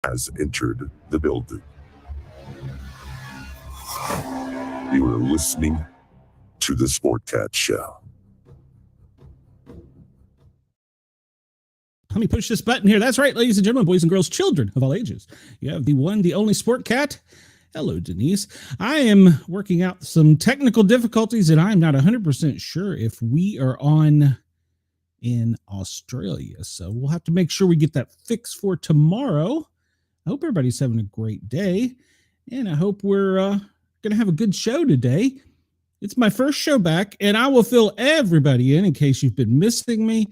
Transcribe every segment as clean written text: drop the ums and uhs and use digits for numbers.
has entered the building. You are listening to the Sportcat Show. Let me push this button here. That's right, ladies and gentlemen, boys and girls, children of all ages. You have the one, the only Sportcat. Hello, Denise. I am working out some technical difficulties, and I'm not 100% sure if we are on in Australia. So we'll have to make sure we get that fixed for tomorrow. I hope everybody's having a great day, and I hope we're going to have a good show today. It's my first show back, and I will fill everybody in case you've been missing me.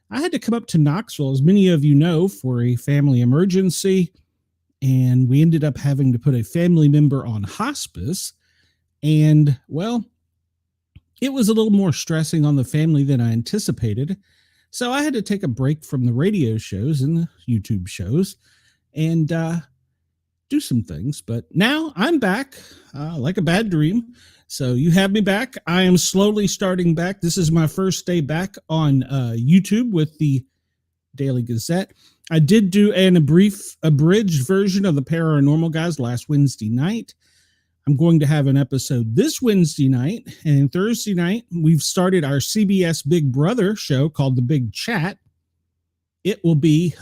I had to come up to Knoxville, as many of you know, for a family emergency, and we ended up having to put a family member on hospice. And, well, it was a little more stressing on the family than I anticipated. So I had to take a break from the radio shows and the YouTube shows and do some things. But now I'm back like a bad dream. So you have me back. I am slowly starting back. This is my first day back on YouTube with the Daily Gazette. I did do an abridged version of the Paranormal Guys last Wednesday night. I'm going to have an episode this Wednesday night, and Thursday night we've started our CBS Big Brother show called The Big Chat. It will be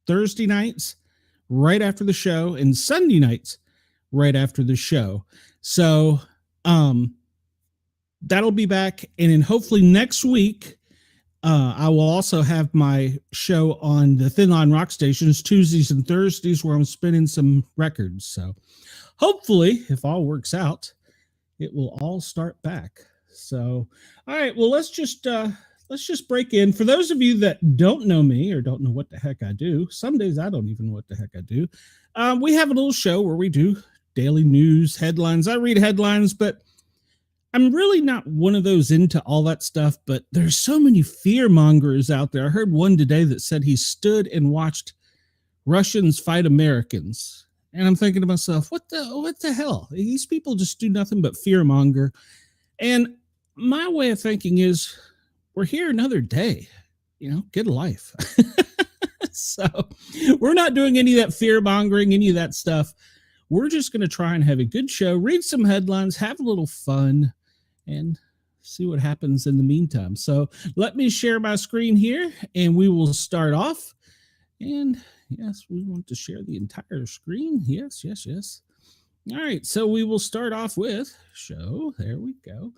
Thursday nights right after the show and Sunday nights right after the show. So that'll be back, and then hopefully next week I will also have my show on the Thin Line Rock Stations Tuesdays and Thursdays where I'm spinning some records. So hopefully, if all works out, it will all start back. So, all right, well, let's just break in. For those of you that don't know me or don't know what the heck I do, some days I don't even know what the heck I do. We have a little show where we do daily news headlines. I read headlines, but I'm really not one of those into all that stuff, but there's so many fear mongers out there. I heard one today that said he stood and watched Russians fight Americans. And I'm thinking to myself, what the hell? These people just do nothing but fear monger. And my way of thinking is, we're here another day, get a life. So we're not doing any of that fear mongering, any of that stuff. We're just going to try and have a good show, read some headlines, have a little fun, and see what happens in the meantime. So let me share my screen here, and we will start off. And yes, we want to share the entire screen. Yes. All right, so we will start off with show. There we go.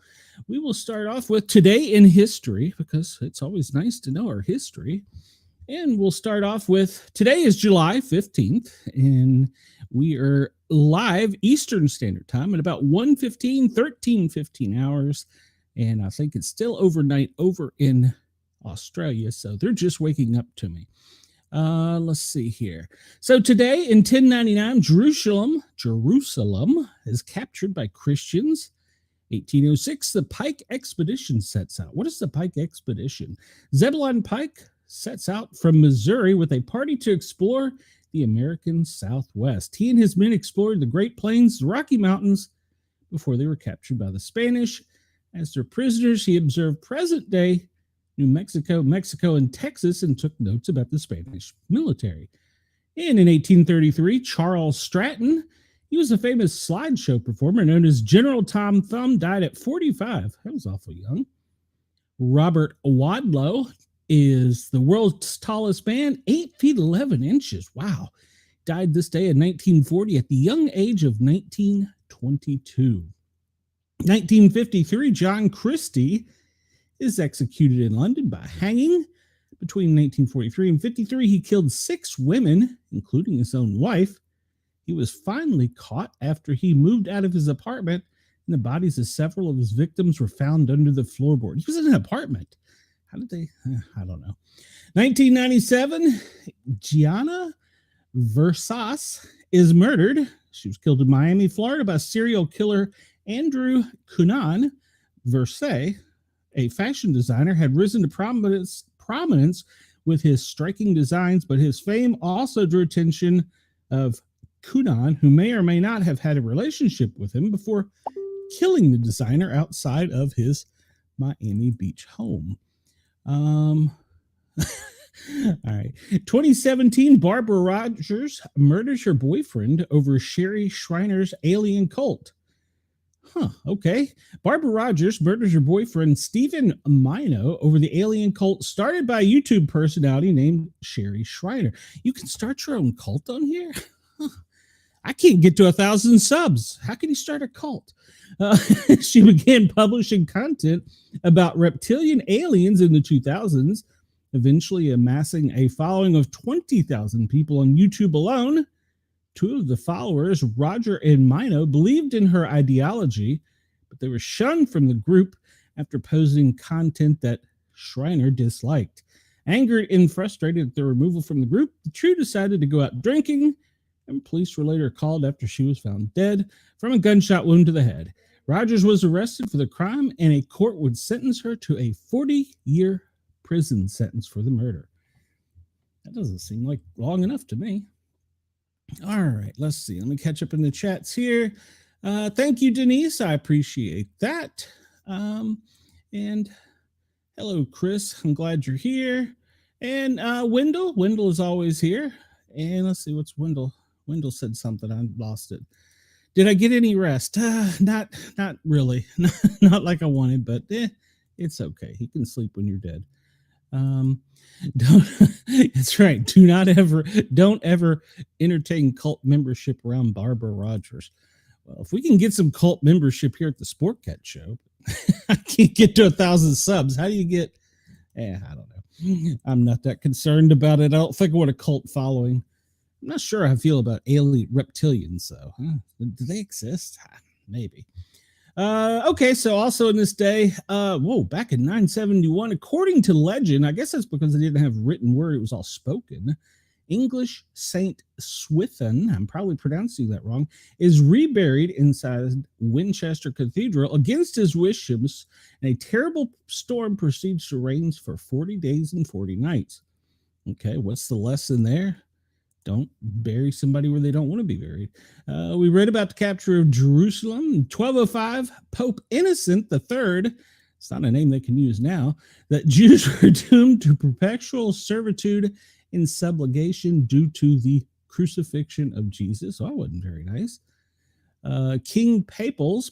We will start off with Today in History, because it's always nice to know our history. And we'll start off with, today is July 15th, and we are live Eastern Standard Time at about 13:15 hours. And I think it's still overnight over in Australia, so they're just waking up to me. Let's see here. So today in 1099, Jerusalem is captured by Christians. 1806, the Pike Expedition sets out. What is the Pike Expedition? Zebulon Pike sets out from Missouri with a party to explore the American Southwest. He and his men explored the Great Plains, the Rocky Mountains, before they were captured by the Spanish. As their prisoners, he observed present-day New Mexico, Mexico, and Texas, and took notes about the Spanish military. And in 1833, Charles Stratton, he was a famous slideshow performer known as General Tom Thumb, died at 45. That was awful young. Robert Wadlow is the world's tallest man, 8 feet 11 inches. Wow. Died this day in 1940 at the young age of 1922. 1953, John Christie is executed in London by hanging. Between 1943 and 53, he killed 6 women, including his own wife. He was finally caught after he moved out of his apartment, and the bodies of several of his victims were found under the floorboard. He was in an apartment. How did they? I don't know. 1997, Gianna Versas is murdered. She was killed in Miami, Florida by serial killer Andrew Cunanan. Versace, a fashion designer, had risen to prominence with his striking designs, but his fame also drew attention of Cunanan, who may or may not have had a relationship with him before killing the designer outside of his Miami Beach home. All right. 2017, Barbara Rogers murders her boyfriend over Sherry Schreiner's alien cult. Huh, okay. Barbara Rogers murders her boyfriend Stephen Mino over the alien cult started by a YouTube personality named Sherry Schreiner. You can start your own cult on here? Huh. I can't get to 1,000 subs. How can you start a cult? She began publishing content about reptilian aliens in the 2000s, eventually amassing a following of 20,000 people on YouTube alone. Two of the followers, Roger and Mino, believed in her ideology, but they were shunned from the group after posting content that Schreiner disliked. Angered and frustrated at their removal from the group, the trio decided to go out drinking, and police were later called after she was found dead from a gunshot wound to the head. Rogers was arrested for the crime, and a court would sentence her to a 40-year prison sentence for the murder. That doesn't seem like long enough to me. All right, let's see. Let me catch up in the chats here. Thank you, Denise. I appreciate that. And hello, Chris. I'm glad you're here. And Wendell. Wendell is always here. And let's see, what's Wendell? Wendell said something. I lost it. Did I get any rest? Not really. Not like I wanted, but it's okay. He can sleep when you're dead. That's right. Don't ever entertain cult membership around Barbara Rogers. Well, if we can get some cult membership here at the Sportcat show, I can't get to 1,000 subs. How do you get? I don't know. I'm not that concerned about it. I don't think I want a cult following. I'm not sure how I feel about alien reptilians, though. Do they exist? Maybe. Okay, so also in this day, back in 971, according to legend, I guess that's because they didn't have written word, it was all spoken. English Saint Swithin, I'm probably pronouncing that wrong, is reburied inside Winchester Cathedral against his wishes, and a terrible storm proceeds to rain for 40 days and 40 nights. Okay, what's the lesson there? Don't bury somebody where they don't want to be buried. We read about the capture of Jerusalem in 1205. Pope Innocent III, it's not a name they can use now, that Jews were doomed to perpetual servitude in subjugation due to the crucifixion of Jesus. Oh, that wasn't very nice. King Papal's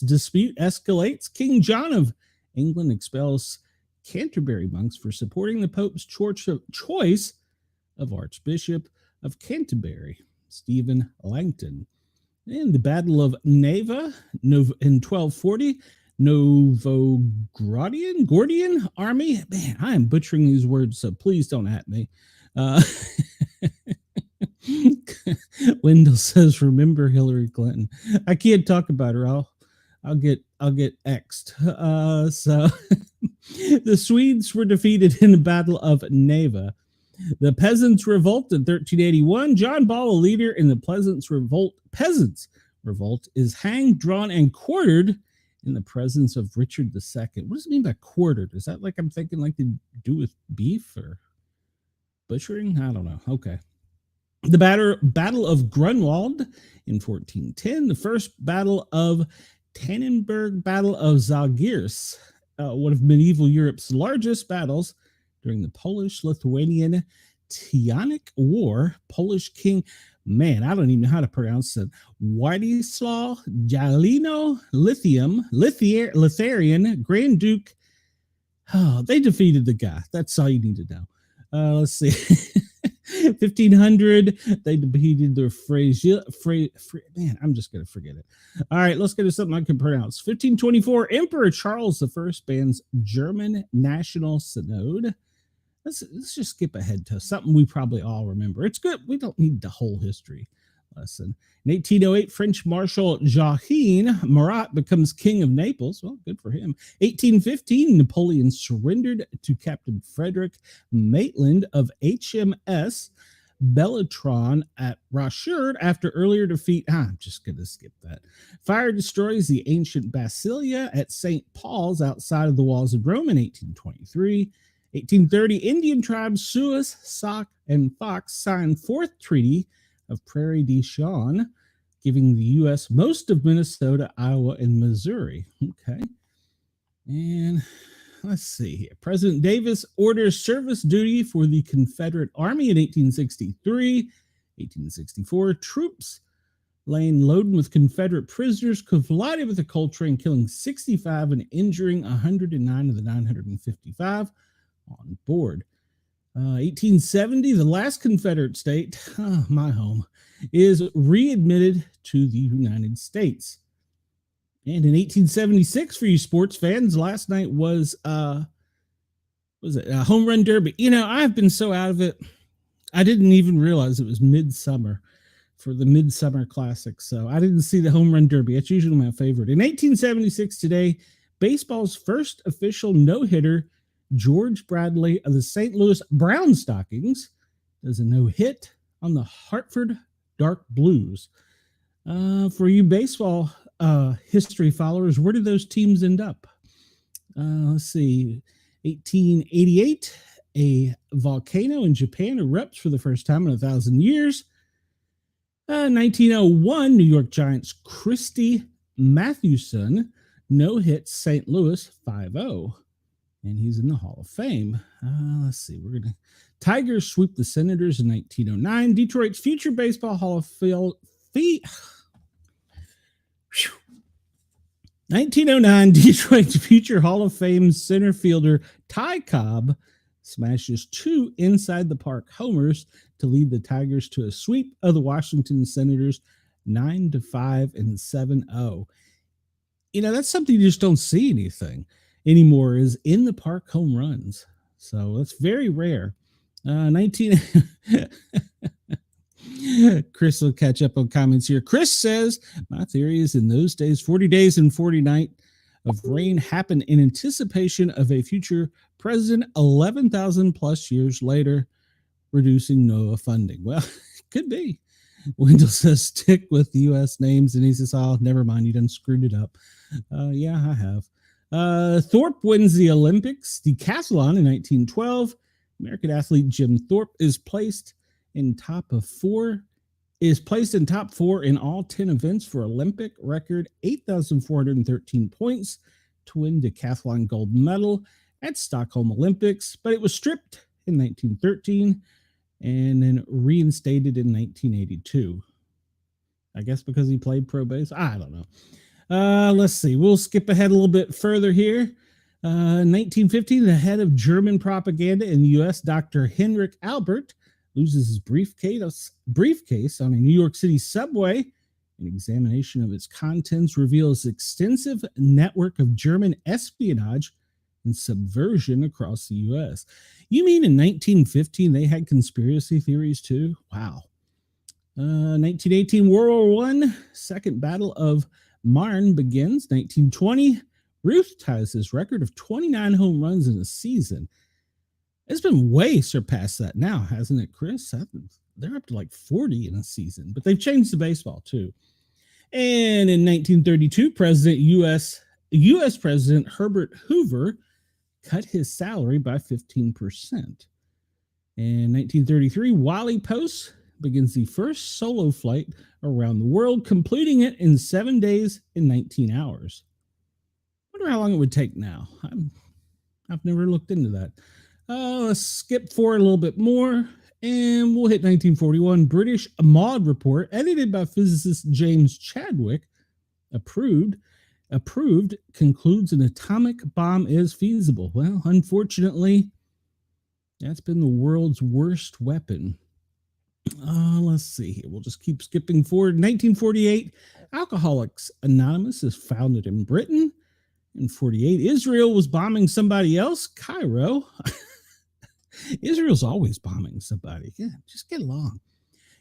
dispute escalates. King John of England expels Canterbury monks for supporting the Pope's choice of Archbishop of Canterbury, Stephen Langton. In the Battle of Neva in 1240, Gordian army. Man, I am butchering these words, so please don't at me. Wendell says, "Remember Hillary Clinton." I can't talk about her. I'll get X'd. So the Swedes were defeated in the Battle of Neva. The Peasants' Revolt in 1381. John Ball, a leader in the Peasants' Revolt, is hanged, drawn, and quartered in the presence of Richard II. What does it mean by quartered? Is that like I'm thinking like to do with beef or butchering? I don't know. Okay. The Battle of Grunwald in 1410. The First Battle of Tannenberg, Battle of Zalgiris, one of medieval Europe's largest battles during the Polish-Lithuanian Teutonic War. Polish king, man, I don't even know how to pronounce it, Władysław Jalino Lithuanian Grand Duke. Oh, they defeated the guy. That's all you need to know. Let's see. 1500, they defeated the man, I'm just going to forget it. All right, let's get to something I can pronounce. 1524, Emperor Charles I bans German National Synod. Let's just skip ahead to something we probably all remember. It's good. We don't need the whole history lesson. In 1808, French Marshal Joachim Murat becomes king of Naples. Well, good for him. 1815, Napoleon surrendered to Captain Frederick Maitland of HMS Bellatron at Rocherd after earlier defeat. I'm just going to skip that. Fire destroys the ancient Basilia at St. Paul's outside of the walls of Rome in 1823. 1830, Indian tribes Sioux, Sauk, and Fox signed Fourth Treaty of Prairie du Chien, giving the U.S. most of Minnesota, Iowa, and Missouri. Okay. And let's see here. President Davis orders service duty for the Confederate Army in 1863. 1864, troops laying loaded with Confederate prisoners collided with the coal train, killing 65 and injuring 109 of the 955 on board. 1870, the last Confederate state, my home, is readmitted to the United States. And in 1876, for you sports fans, last night was a home run derby. You know, I've been so out of it, I didn't even realize it was midsummer for the Midsummer Classic. So I didn't see the home run derby. That's usually my favorite. In 1876 today, baseball's first official no-hitter, George Bradley of the St. Louis Brown Stockings, does a no-hit on the Hartford Dark Blues. For you baseball history followers, where did those teams end up? Let's see. 1888, a volcano in Japan erupts for the first time in 1,000 years. 1901, New York Giants Christy Mathewson no-hit St. Louis 5-0. And he's in the Hall of Fame. Let's see. Tigers sweep the Senators in 1909. Detroit's future baseball Hall of Fame. 1909, Detroit's future Hall of Fame center fielder Ty Cobb smashes 2 inside the park homers to lead the Tigers to a sweep of the Washington Senators 9-5 and 7-0. You know, that's something you just don't see anything anymore, is in the park home runs. So that's very rare. 19 Chris will catch up on comments here. Chris says, my theory is in those days, 40 days and 40 nights of rain happened in anticipation of a future president 11,000 plus years later, reducing NOAA funding. Well, could be. Wendell says, stick with the U.S. names. And he says, oh, never mind. You done screwed it up. Yeah, I have. Thorpe wins the Olympics decathlon in 1912. American athlete Jim Thorpe is placed in top 4 in all 10 events for Olympic record 8,413 points to win decathlon gold medal at Stockholm Olympics, but it was stripped in 1913 and then reinstated in 1982. I guess because he played pro base. I don't know. Let's see. We'll skip ahead a little bit further here. 1915, the head of German propaganda in the U.S., Dr. Heinrich Albert, loses his briefcase on a New York City subway. An examination of its contents reveals extensive network of German espionage and subversion across the U.S. You mean in 1915 they had conspiracy theories too? Wow. 1918, World War I, Second Battle of Marne begins. 1920, Ruth ties his record of 29 home runs in a season. It's been way surpassed that now, hasn't it, Chris? They're up to like 40 in a season, but they've changed the baseball too. And in 1932, U.S. President Herbert Hoover cut his salary by 15%. In 1933, Wally Post begins the first solo flight around the world, completing it in 7 days and 19 hours. Wonder how long it would take now. I've never looked into that. Let's skip forward a little bit more, and we'll hit 1941. British Maud report, edited by physicist James Chadwick, approved, concludes an atomic bomb is feasible. Well, unfortunately, that's been the world's worst weapon. Let's see here. We'll just keep skipping forward. 1948, Alcoholics Anonymous is founded in Britain. In 48, Israel was bombing somebody else, Cairo. Israel's always bombing somebody. Yeah, just get along.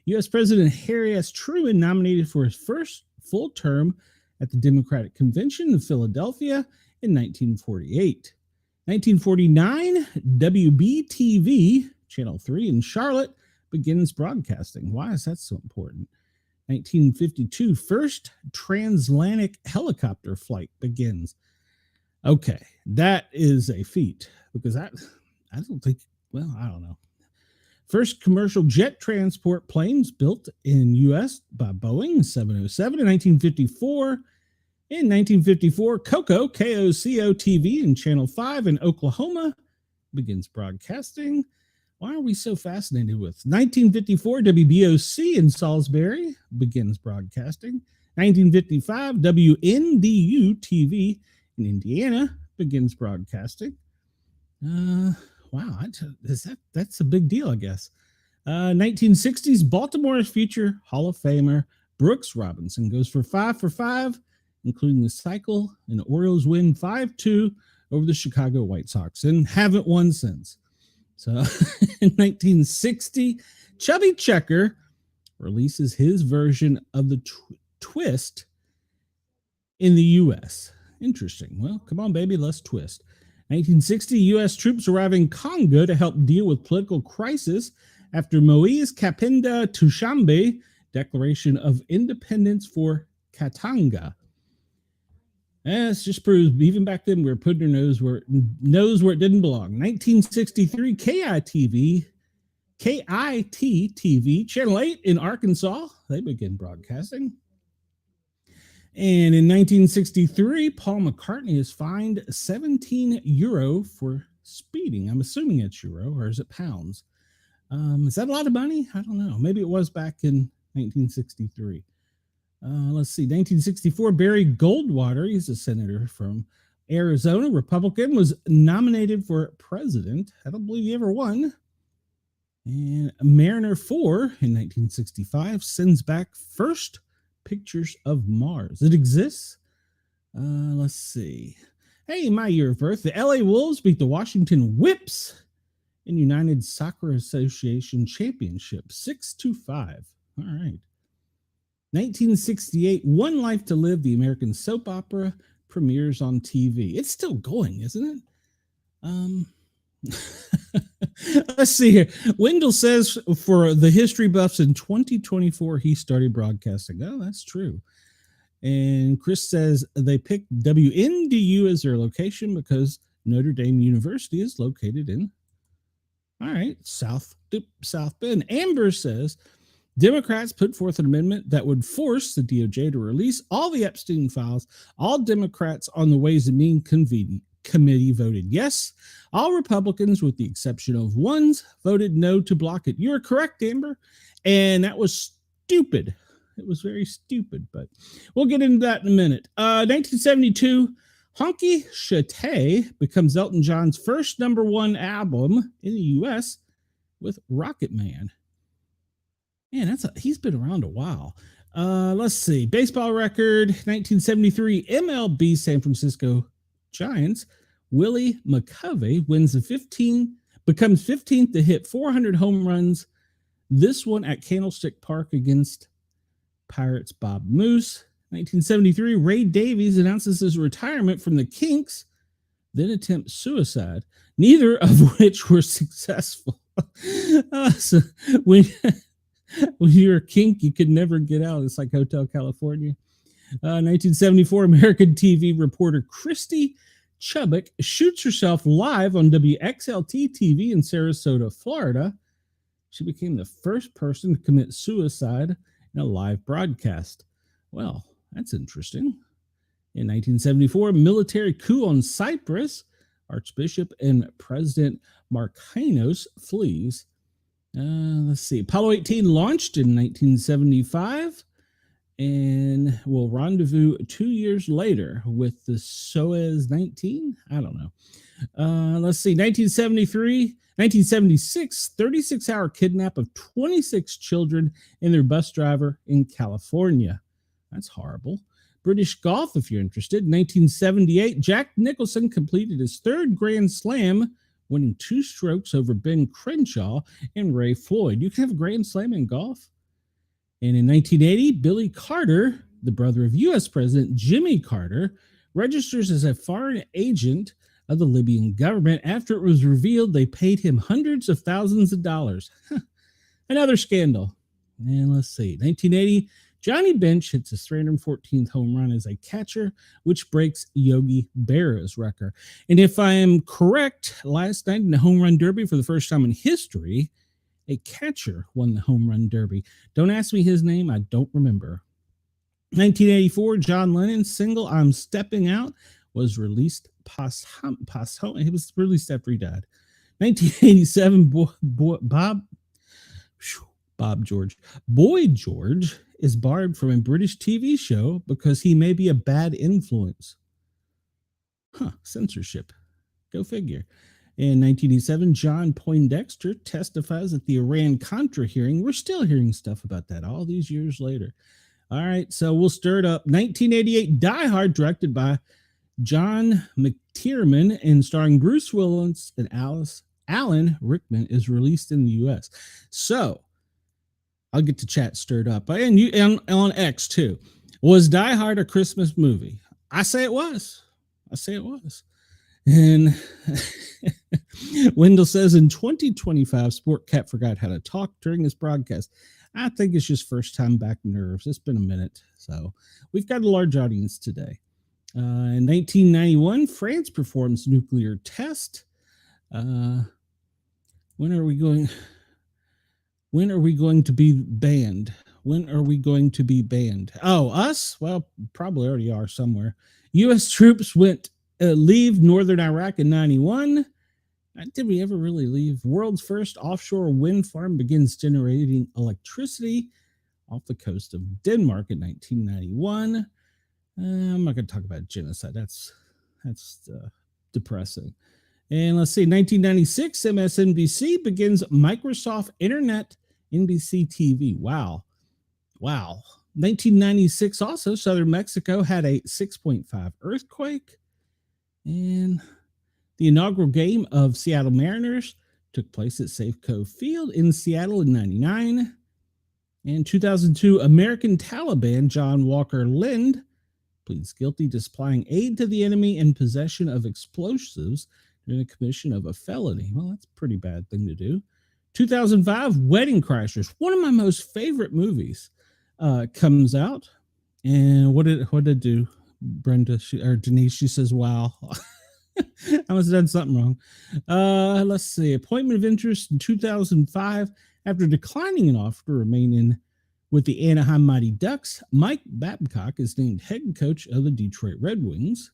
U.S. President Harry S. Truman nominated for his first full term at the Democratic Convention in Philadelphia in 1948. 1949, WBTV, Channel 3 in Charlotte, begins broadcasting. Why is that so important? 1952, first transatlantic helicopter flight begins. Okay, that is a feat, because I don't think, well, I don't know. First commercial jet transport planes built in U.S. by Boeing 707 in 1954. In 1954, KOCO, KOCO TV in Channel 5 in Oklahoma begins broadcasting. Why are we so fascinated with 1954 WBOC in Salisbury begins broadcasting? 1955 WNDU TV in Indiana begins broadcasting. Wow, that's a big deal, I guess. 1960s Baltimore future Hall of Famer Brooks Robinson goes for 5 including the cycle, and the Orioles win 5-2 over the Chicago White Sox and haven't won since. So in 1960, Chubby Checker releases his version of the twist in the U.S. Interesting. Well, come on, baby, let's twist. 1960, U.S. troops arrive in Congo to help deal with political crisis after Moise Kapenda Tushambe Declaration of Independence for Katanga. This just proves, even back then, we were putting our nose where it didn't belong. 1963, KIT TV, Channel 8 in Arkansas, they begin broadcasting. And in 1963, Paul McCartney is fined €17 for speeding. I'm assuming it's euro, or is it pounds? Is that a lot of money? I don't know. Maybe it was back in 1963. Let's see, 1964, Barry Goldwater, he's a senator from Arizona, Republican, was nominated for president. I don't believe he ever won. And Mariner 4 in 1965 sends back first pictures of Mars. It exists? Let's see. Hey, my year of birth, the LA Wolves beat the Washington Whips in United Soccer Association Championship, 6-5. All right. 1968, One Life to Live, the American soap opera, premieres on TV. It's still going, isn't it? Let's see here. Wendell says for the history buffs in 2024, he started broadcasting. Oh, that's true. And Chris says they picked WNDU as their location because Notre Dame University is located in, all right, South Bend. Amber says Democrats put forth an amendment that would force the DOJ to release all the Epstein files. All Democrats on the Ways and Means Committee voted yes. All Republicans, with the exception of ones, voted no to block it. You're correct, Amber. And that was stupid. It was very stupid, but we'll get into that in a minute. 1972, Honky Shatay becomes Elton John's first #1 album in the U.S. with Rocket Man. Man, he's been around a while. Let's see. Baseball record, 1973, MLB San Francisco Giants. Willie McCovey becomes 15th to hit 400 home runs. This one at Candlestick Park against Pirates Bob Moose. 1973, Ray Davies announces his retirement from the Kinks, then attempts suicide, neither of which were successful. So when you're a kink, you could never get out. It's like Hotel California. 1974, American TV reporter Christy Chubbuck shoots herself live on WXLT TV in Sarasota, Florida. She became the first person to commit suicide in a live broadcast. Well, that's interesting. In 1974, military coup on Cyprus. Archbishop and President Markinos flees. Let's see. Apollo 18 launched in 1975 and will rendezvous 2 years later with the Soyuz 19. I don't know. Let's see. 1976, 36-hour kidnap of 26 children and their bus driver in California. That's horrible. British golf, if you're interested. 1978, Jack Nicholson completed his third Grand Slam, winning 2 strokes over Ben Crenshaw and Ray Floyd. You can have a Grand Slam in golf. And in 1980, Billy Carter, the brother of U.S. President Jimmy Carter, registers as a foreign agent of the Libyan government after it was revealed they paid him hundreds of thousands of dollars. Another scandal. And let's see. 1980, Johnny Bench hits his 314th home run as a catcher, which breaks Yogi Berra's record. And if I am correct, last night in the home run derby, for the first time in history, a catcher won the home run derby. Don't ask me his name. I don't remember. 1984, John Lennon's single "I'm Stepping Out" was released posthumously. It was released after he died. 1987, Boy George is barred from a British TV show because he may be a bad influence. Censorship. Go figure. In 1987, John Poindexter testifies at the Iran-Contra hearing. We're still hearing stuff about that all these years later. All right, so we'll stir it up. 1988, Die Hard, directed by John McTiernan and starring Bruce Willis and Alan Rickman, is released in the U.S. So I'll get the chat stirred up. And you on X too. Was Die Hard a Christmas movie? I say it was. And Wendell says in 2025, Sportcat forgot how to talk during this broadcast. I think it's just first time back nerves. It's been a minute. So we've got a large audience today. In 1991, France performs nuclear test. When are we going to be banned? Oh, us? Well, probably already are somewhere. U.S. troops leave northern Iraq in 91. Did we ever really leave? World's first offshore wind farm begins generating electricity off the coast of Denmark in 1991. I'm not going to talk about genocide. That's depressing. And let's see, 1996, MSNBC begins Microsoft Internet NBC TV. Wow. 1996 also, southern Mexico had a 6.5 earthquake. And the inaugural game of Seattle Mariners took place at Safeco Field in Seattle in 99. In 2002, American Taliban John Walker Lind pleads guilty to supplying aid to the enemy and possession of explosives during the commission of a felony. Well, that's a pretty bad thing to do. 2005, Wedding Crashers, one of my most favorite movies, comes out. And what did it do? Brenda or Denise, she says, wow. I must have done something wrong. Let's see. Appointment of interest in 2005. After declining an offer to remain with the Anaheim Mighty Ducks, Mike Babcock is named head coach of the Detroit Red Wings.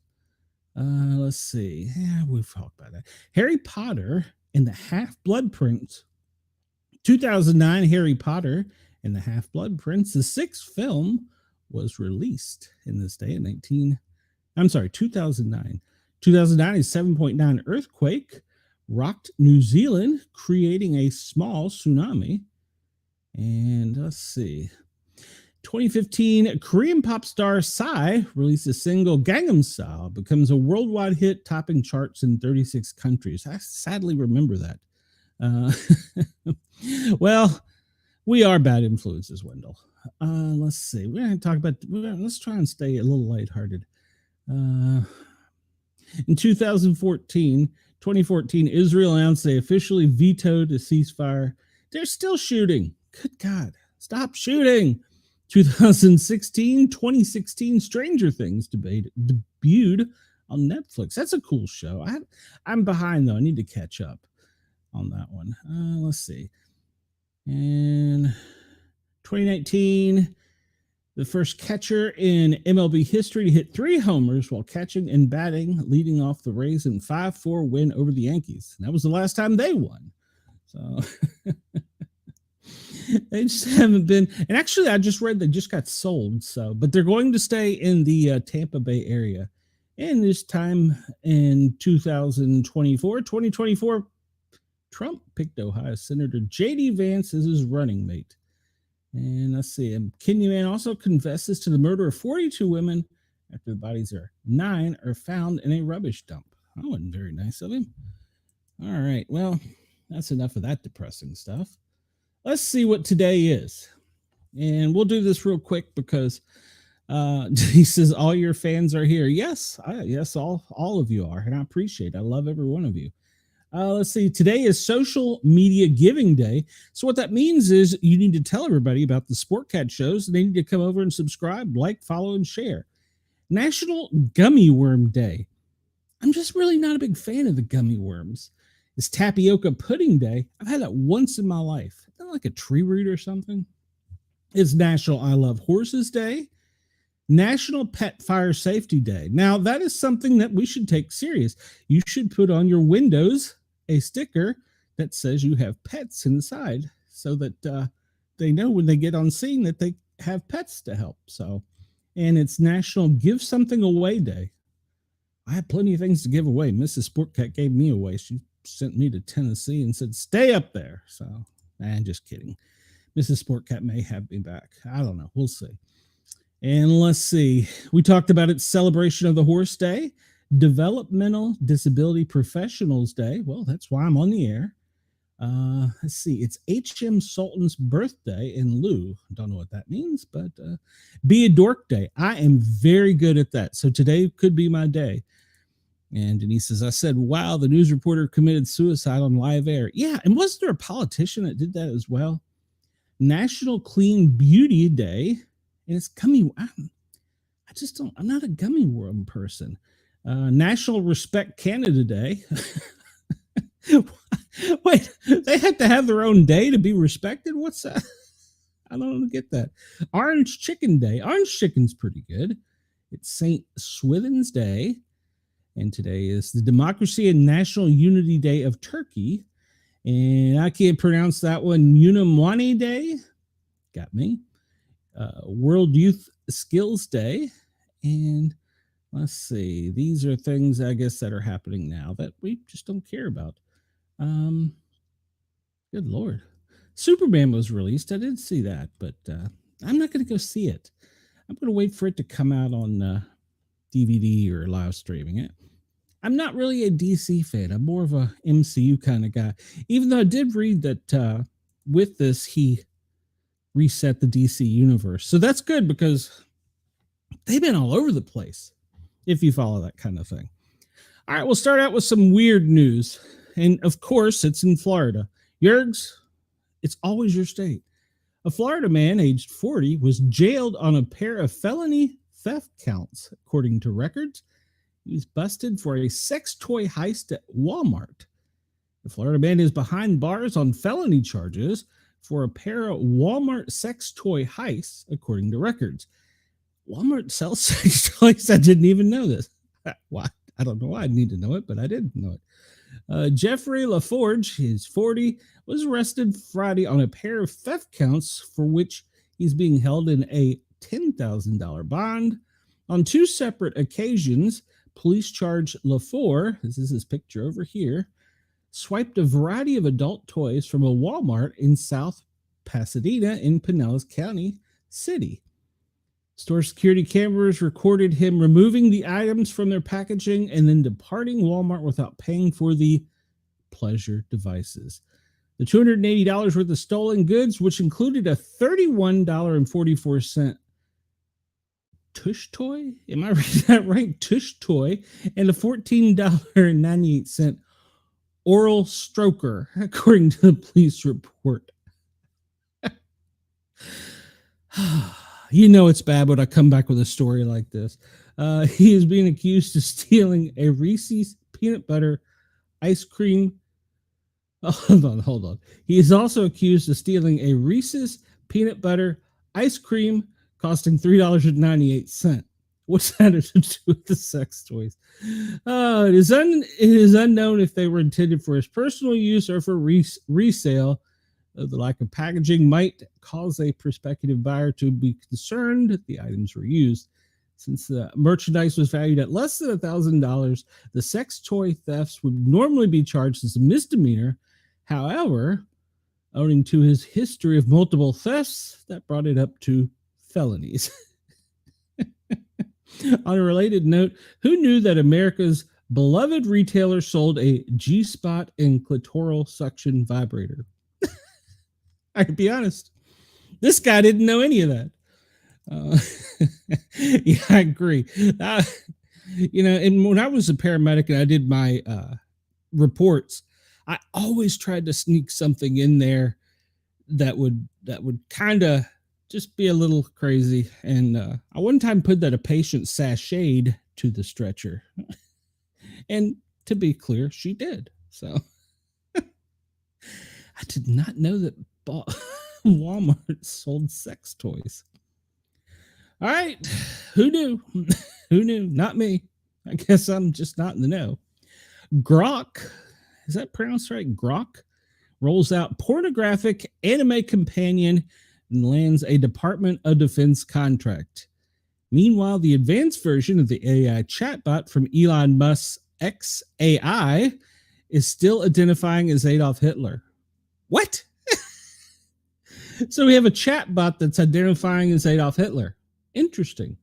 Let's see. Yeah, we've talked about that. Harry Potter and the Half-Blood Prince. 2009, Harry Potter and the Half-Blood Prince, the sixth film, was released in this day in 2009. 2009, a 7.9 earthquake rocked New Zealand, creating a small tsunami. And let's see. 2015, Korean pop star Psy released a single, Gangnam Style, becomes a worldwide hit, topping charts in 36 countries. I sadly remember that. Well, we are bad influences, Wendell. Let's see. We're going to talk about, let's try and stay a little lighthearted. In 2014, Israel announced they officially vetoed a ceasefire. They're still shooting. Good God, stop shooting. 2016, Stranger Things debuted on Netflix. That's a cool show. I'm behind, though. I need to catch up on that one. Let's see. And 2019, the first catcher in MLB history to hit 3 homers while catching and batting, leading off the Rays in 5-4 win over the Yankees. And that was the last time they won. So they just haven't been. And actually, I just read they just got sold. But they're going to stay in the Tampa Bay area. And this time in 2024, Trump picked Ohio Senator J.D. Vance as his running mate. And let's see, Kenya man also confesses to the murder of 42 women after the bodies of 9 are found in a rubbish dump. That wasn't very nice of him. All right, well, that's enough of that depressing stuff. Let's see what today is. And we'll do this real quick because he says all your fans are here. Yes, all of you are, and I appreciate it. I love every one of you. Let's see. Today is Social Media Giving Day. So what that means is you need to tell everybody about the Sportcat shows. They need to come over and subscribe, like, follow, and share. National Gummy Worm Day. I'm just really not a big fan of the gummy worms. It's Tapioca Pudding Day. I've had that once in my life. Isn't that like a tree root or something? It's National I Love Horses Day. National Pet Fire Safety Day. Now, that is something that we should take serious. You should put on your windows a sticker that says you have pets inside so that they know when they get on scene that they have pets to help. So, and it's National Give Something Away Day. I have plenty of things to give away. Mrs. Sportcat gave me away. She sent me to Tennessee and said, stay up there. So, just kidding. Mrs. Sportcat may have me back. I don't know. We'll see. And let's see. We talked about its celebration of the Horse Day, Developmental Disability Professionals Day. Well, that's why I'm on the air. Let's see. It's H.M. Sultan's birthday in lieu. Don't know what that means, but Be a Dork Day. I am very good at that. So today could be my day. And Denise says, I said, wow, the news reporter committed suicide on live air. Yeah, and wasn't there a politician that did that as well? National Clean Beauty Day. And it's gummy. I'm not a gummy worm person. National Respect Canada Day. Wait, they have to have their own day to be respected? What's that? I don't get that. Orange Chicken Day. Orange chicken's pretty good. It's St. Swithin's Day. And today is the Democracy and National Unity Day of Turkey. And I can't pronounce that one. Unamwani Day. Got me. World Youth Skills Day. And let's see. These are things, I guess, that are happening now that we just don't care about. Good Lord. Superman was released. I did see that, but I'm not going to go see it. I'm going to wait for it to come out on DVD or live streaming it. I'm not really a DC fan. I'm more of a MCU kind of guy. Even though I did read that with this, he reset the DC universe. So that's good because they've been all over the place, if you follow that kind of thing. All right, we'll start out with some weird news. And of course, it's in Florida. Yergs, it's always your state. A Florida man aged 40 was jailed on a pair of felony theft counts, according to records. He was busted for a sex toy heist at Walmart. The Florida man is behind bars on felony charges for a pair of Walmart sex toy heists, according to records. Walmart sells sex toys. I didn't even know this. Why? I don't know why I need to know it, but I didn't know it. Jeffrey LaForge, he's 40, was arrested Friday on a pair of theft counts for which he's being held in a $10,000 bond. On two separate occasions, police charged LaForge, this is his picture over here, swiped a variety of adult toys from a Walmart in South Pasadena in Pinellas County City. Store security cameras recorded him removing the items from their packaging and then departing Walmart without paying for the pleasure devices. The $280 worth of stolen goods, which included a $31.44 tush toy? Am I reading that right? Tush toy. And a $14.98 oral stroker, according to the police report. You know it's bad when I come back with a story like this. He is being accused of stealing a Reese's peanut butter ice cream. Oh, hold on. He is also accused of stealing a Reese's peanut butter ice cream costing $3.98. What's that to do with the sex toys? It is unknown if they were intended for his personal use or for resale. The lack of packaging might cause a prospective buyer to be concerned that the items were used. Since the merchandise was valued at less than $1,000, the sex toy thefts would normally be charged as a misdemeanor. However, owing to his history of multiple thefts, that brought it up to felonies. On a related note, who knew that America's beloved retailer sold a G-spot and clitoral suction vibrator? I can be honest. This guy didn't know any of that. Yeah, I agree. And when I was a paramedic and I did my reports, I always tried to sneak something in there that would kind of just be a little crazy. And I one time put that a patient sashayed to the stretcher. And to be clear, she did. So I did not know that Walmart sold sex toys. All right. Who knew? Who knew? Not me. I guess I'm just not in the know. Grok, is that pronounced right? Grok rolls out pornographic anime companion and lands a Department of Defense contract. Meanwhile, the advanced version of the AI chatbot from Elon Musk's XAI is still identifying as Adolf Hitler. What? So we have a chatbot that's identifying as Adolf Hitler. Interesting.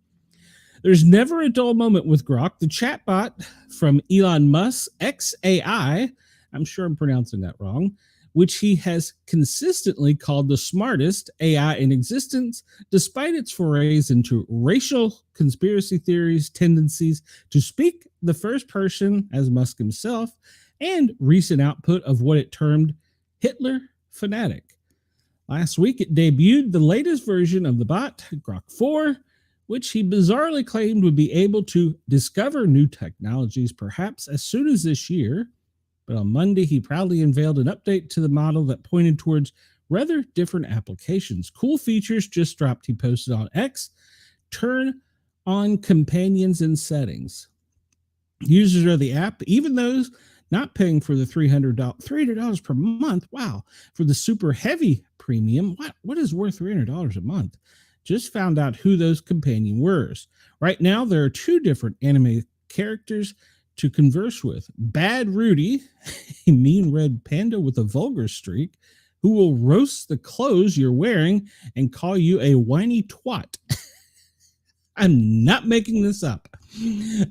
There's never a dull moment with Grok, the chatbot from Elon Musk's XAI. I'm sure I'm pronouncing that wrong, which he has consistently called the smartest AI in existence, despite its forays into racial conspiracy theories, tendencies to speak the first person as Musk himself, and recent output of what it termed Hitler fanatic. Last week, it debuted the latest version of the bot, Grok 4, which he bizarrely claimed would be able to discover new technologies perhaps as soon as this year. But on Monday, he proudly unveiled an update to the model that pointed towards rather different applications. Cool features just dropped, he posted on X. Turn on companions and settings. Users of the app, even those not paying for the $300 per month, wow, for the super heavy premium, what is worth $300 a month? Just found out who those companion were. Right now, there are two different anime characters to converse with. Bad Rudy, a mean red panda with a vulgar streak, who will roast the clothes you're wearing and call you a whiny twat. I'm not making this up.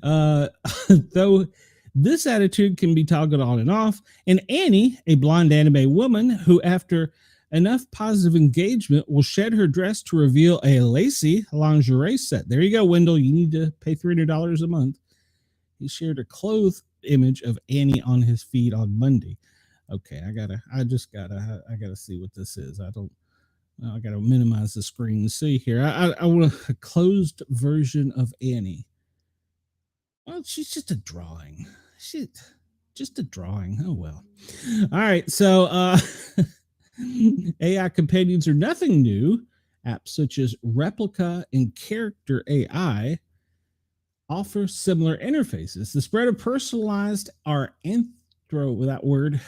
Though this attitude can be toggled on and off. And Annie, a blonde anime woman who, after enough positive engagement, will shed her dress to reveal a lacy lingerie set. There you go, Wendell. You need to pay $300 a month. He shared a clothed image of Annie on his feed on Monday. Okay, I gotta see what this is. I gotta minimize the screen to see here. I want a closed version of Annie. Well, she's just a drawing. She's just a drawing. Oh well. All right, so AI companions are nothing new. Apps such as Replica and Character AI offer similar interfaces. The spread of personalized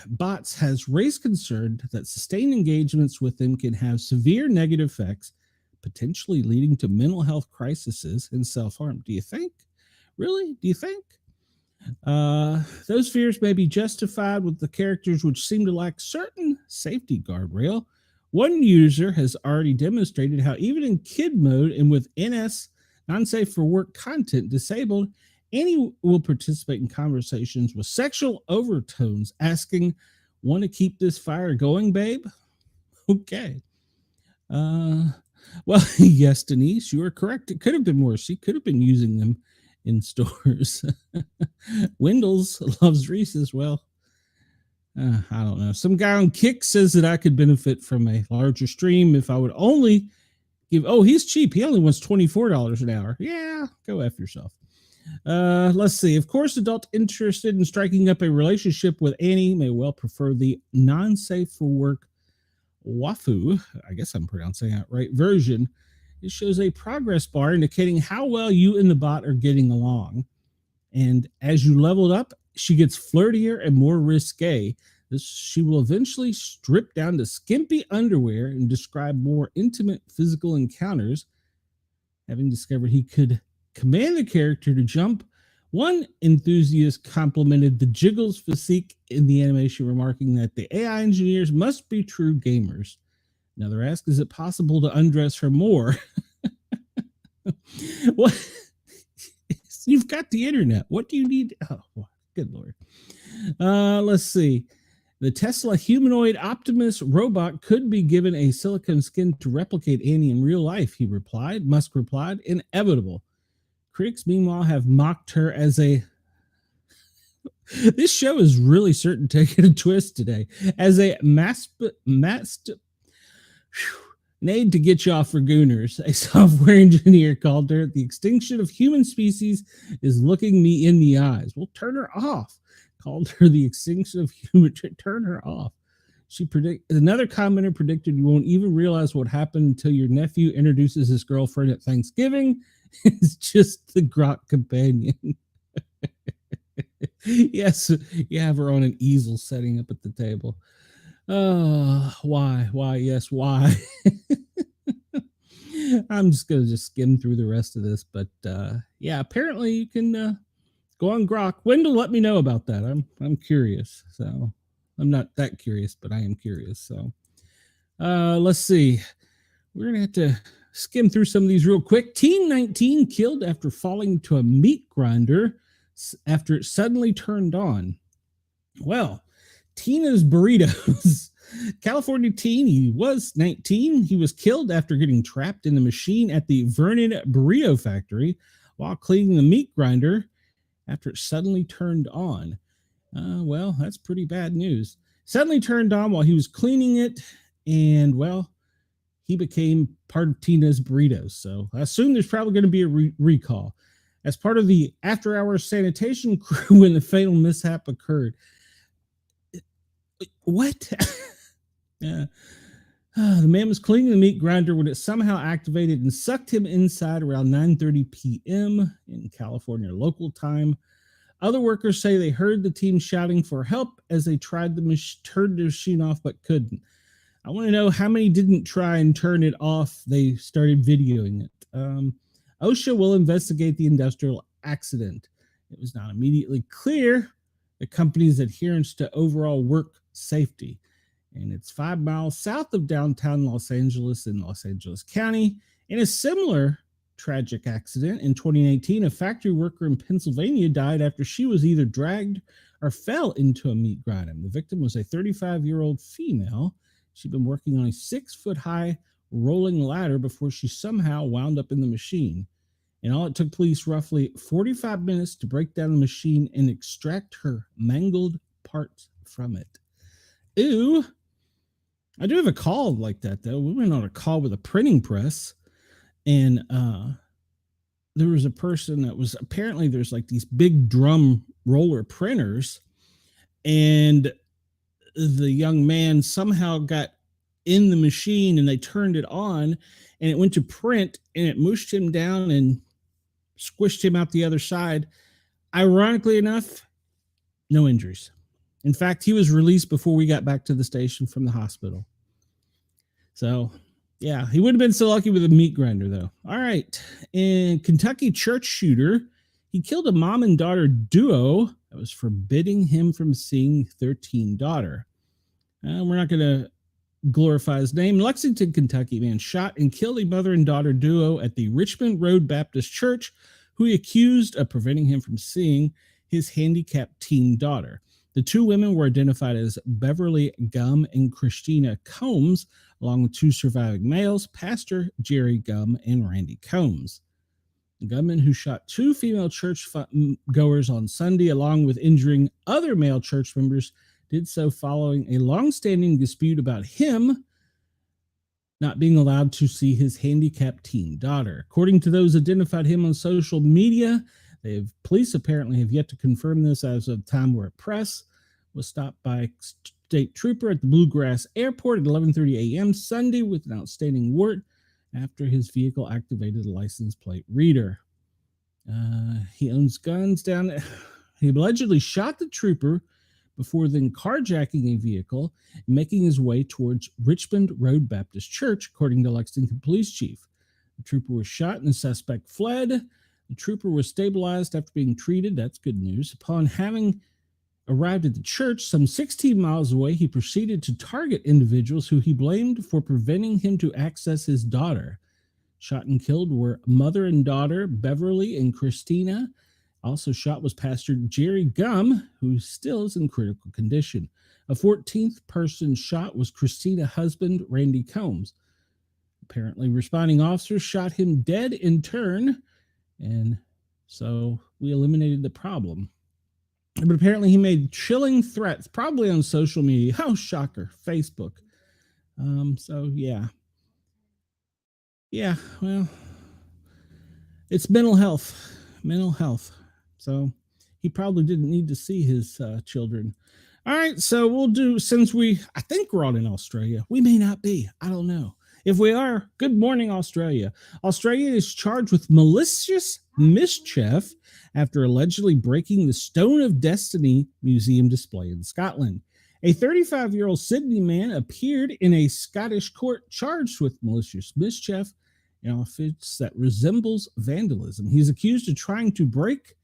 bots has raised concern that sustained engagements with them can have severe negative effects, potentially leading to mental health crises and self-harm. Do you think? Really? Do you think? Those fears may be justified with the characters which seem to lack certain safety guardrail. One user has already demonstrated how even in kid mode and with NS non-safe for work content disabled, Annie will participate in conversations with sexual overtones, asking, "Want to keep this fire going, babe?" Okay. Well, yes, Denise, you are correct. It could have been worse. She could have been using them in stores. Wendell's loves Reese's. Well, I don't know. Some guy on Kick says that I could benefit from a larger stream if I would only give. Oh, he's cheap. He only wants $24 an hour. Yeah, go F yourself. Let's see. Of course, adults interested in striking up a relationship with Annie may well prefer the non-safe for work Wafu, I guess I'm pronouncing that right, version. It shows a progress bar indicating how well you and the bot are getting along. And as you leveled up, she gets flirtier and more risque. She will eventually strip down to skimpy underwear and describe more intimate physical encounters. Having discovered he could command the character to jump, one enthusiast complimented the jiggles physique in the animation, remarking that the AI engineers must be true gamers. Another asked, is it possible to undress her more? What? You've got the internet. What do you need? Oh, good Lord. Let's see. The Tesla humanoid Optimus robot could be given a silicone skin to replicate Annie in real life, he replied. Musk replied, inevitable. Critics, meanwhile, have mocked her as a... This show is really certain to take a twist today. As a made to get you off for gooners, a software engineer called her, the extinction of human species is looking me in the eyes. Well, turn her off. Called her the extinction of human, turn her off. Another commenter predicted you won't even realize what happened until your nephew introduces his girlfriend at Thanksgiving. It's just the grok companion. Yes, you have her on an easel setting up at the table. Oh, why? Yes, why? I'm just gonna skim through the rest of this, but yeah, apparently you can go on grok. Wendell, let me know about that. I'm curious. So I'm not that curious, but I am curious. So let's see. We're gonna have to skim through some of these real quick. Teen 19 killed after falling to a meat grinder after it suddenly turned on. Well, Tina's Burritos. California teen, he was 19. He was killed after getting trapped in the machine at the Vernon Burrito Factory while cleaning the meat grinder after it suddenly turned on. Well, that's pretty bad news. Suddenly turned on while he was cleaning it, and well, he became part of Tina's Burritos. So I assume there's probably going to be a recall. As part of the after-hours sanitation crew when the fatal mishap occurred. What? Yeah. The man was cleaning the meat grinder when it somehow activated and sucked him inside around 9:30 p.m. in California local time. Other workers say they heard the team shouting for help as they tried to turn the machine off but couldn't. I want to know how many didn't try and turn it off. They started videoing it. OSHA will investigate the industrial accident. It was not immediately clear the company's adherence to overall work safety. And it's 5 miles south of downtown Los Angeles in Los Angeles County. In a similar tragic accident in 2018, a factory worker in Pennsylvania died after she was either dragged or fell into a meat grinder. The victim was a 35-year-old female. She'd been working on a 6-foot-high rolling ladder before she somehow wound up in the machine. And all it took police roughly 45 minutes to break down the machine and extract her mangled parts from it. Ooh. I do have a call like that, though. We went on a call with a printing press, and there was a person that was apparently there's like these big drum roller printers, and the young man somehow got in the machine and they turned it on and it went to print and it mushed him down and squished him out the other side. Ironically enough, no injuries. In fact, he was released before we got back to the station from the hospital. So, yeah, he wouldn't have been so lucky with a meat grinder, though. All right. And Kentucky church shooter, he killed a mom and daughter duo that was forbidding him from seeing their teen daughter. We're not going to glorify his name. Lexington, Kentucky man shot and killed a mother and daughter duo at the Richmond Road Baptist Church, who he accused of preventing him from seeing his handicapped teen daughter. The two women were identified as Beverly Gum and Christina Combs, along with two surviving males, Pastor Jerry Gum and Randy Combs. The gunman who shot two female church goers on Sunday, along with injuring other male church members, did so following a long-standing dispute about him not being allowed to see his handicapped teen daughter. According to those identified him on social media, police apparently have yet to confirm this as of the time where press was stopped by a state trooper at the Bluegrass Airport at 11:30 a.m. Sunday with an outstanding warrant after his vehicle activated a license plate reader. He owns guns down. He allegedly shot the trooper before then carjacking a vehicle and making his way towards Richmond Road Baptist Church, according to Lexington Police Chief. The trooper was shot and the suspect fled. The trooper was stabilized after being treated. That's good news. Upon having arrived at the church some 16 miles away, he proceeded to target individuals who he blamed for preventing him to access his daughter. Shot and killed were mother and daughter Beverly and Christina. Also shot was Pastor Jerry Gum, who still is in critical condition. A 14th person shot was Christina's husband, Randy Combs. Apparently, responding officers shot him dead in turn, and so we eliminated the problem. But apparently he made chilling threats, probably on social media. Oh, shocker, Facebook. So, yeah. Yeah, well, it's mental health. So he probably didn't need to see his children. All right, so we'll do, I think we're all in Australia. We may not be. I don't know. If we are, good morning, Australia. Australia is charged with malicious mischief after allegedly breaking the Stone of Destiny museum display in Scotland. A 35-year-old Sydney man appeared in a Scottish court charged with malicious mischief, an offense that resembles vandalism. He's accused of trying to break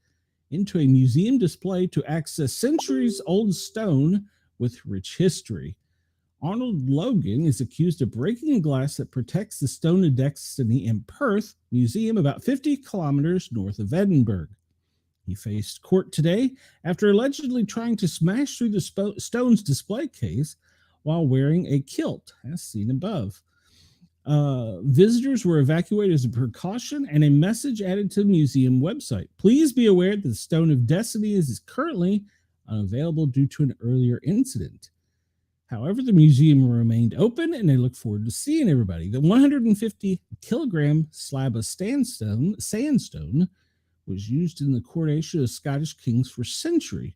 into a museum display to access centuries-old stone with rich history. Arnold Logan is accused of breaking a glass that protects the Stone of Destiny in Perth Museum, about 50 kilometers north of Edinburgh. He faced court today after allegedly trying to smash through the stone's display case while wearing a kilt, as seen above. Visitors were evacuated as a precaution, and a message added to the museum website. Please be aware that the Stone of Destiny is currently unavailable due to an earlier incident. However, the museum remained open, and they look forward to seeing everybody. The 150-kilogram slab of sandstone was used in the coronation of Scottish kings for centuries.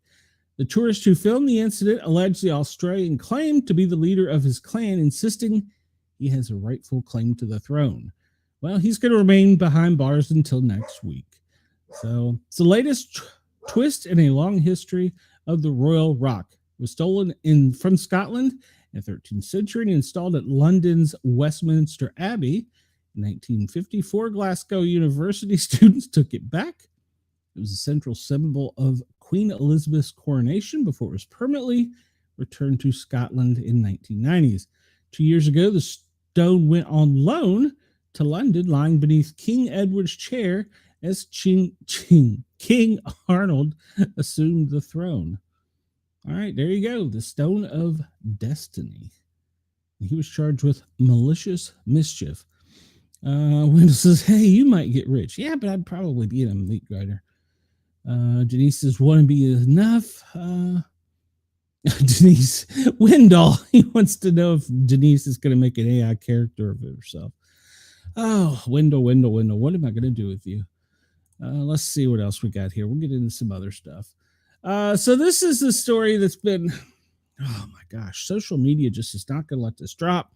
The tourist who filmed the incident alleged the Australian claimed to be the leader of his clan, insisting he has a rightful claim to the throne. Well, he's going to remain behind bars until next week. So it's the latest twist in a long history of the Royal Rock. It was stolen from Scotland in the 13th century and installed at London's Westminster Abbey. In 1954, Glasgow University students took it back. It was a central symbol of Queen Elizabeth's coronation before it was permanently returned to Scotland in 1990s. 2 years ago, the stone went on loan to London, lying beneath King Edward's chair as King Arnold assumed the throne. All right, there you go. The Stone of Destiny. He was charged with malicious mischief. Wendell says, hey, you might get rich. Yeah, but I'd probably be a meat grinder. Denise says, wouldn't be enough. Denise Wendell, he wants to know if Denise is going to make an AI character of herself. Oh, Wendell, what am I going to do with you? Let's see what else we got here. We'll get into some other stuff. So this is the story that's been, oh my gosh, social media just is not going to let this drop.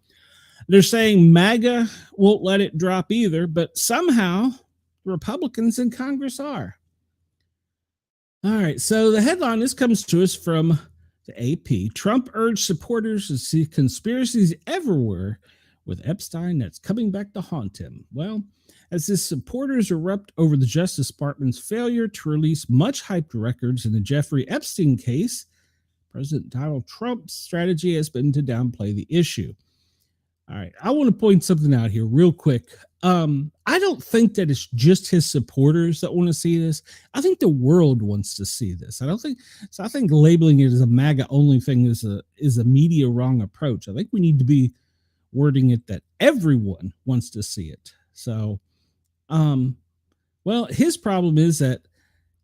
They're saying MAGA won't let it drop either, but somehow Republicans in Congress are. All right, so the headline, this comes to us from the AP. Trump urged supporters to see conspiracies everywhere with Epstein that's coming back to haunt him. Well, as his supporters erupt over the Justice Department's failure to release much hyped records in the Jeffrey Epstein case, President Donald Trump's strategy has been to downplay the issue. All right, I want to point something out here real quick. I don't think that it's just his supporters that want to see this. I think the world wants to see this. I think labeling it as a MAGA only thing is a media wrong approach. I think we need to be wording it that everyone wants to see it. So, well, his problem is that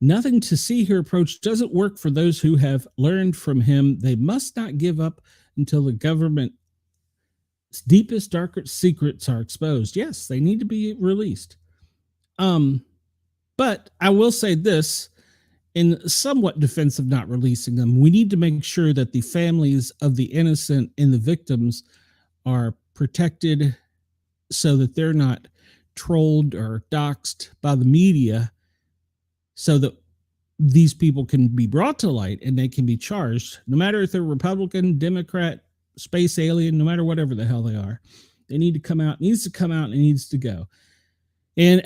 nothing to see here approach doesn't work for those who have learned from him. They must not give up until the government's deepest, darkest secrets are exposed. Yes, they need to be released. But I will say this, in somewhat defense of not releasing them, we need to make sure that the families of the innocent and the victims are protected so that they're not trolled or doxxed by the media, so that these people can be brought to light and they can be charged, no matter if they're Republican, Democrat, space alien, no matter whatever the hell they are. They need to come out, needs to come out, and needs to go. And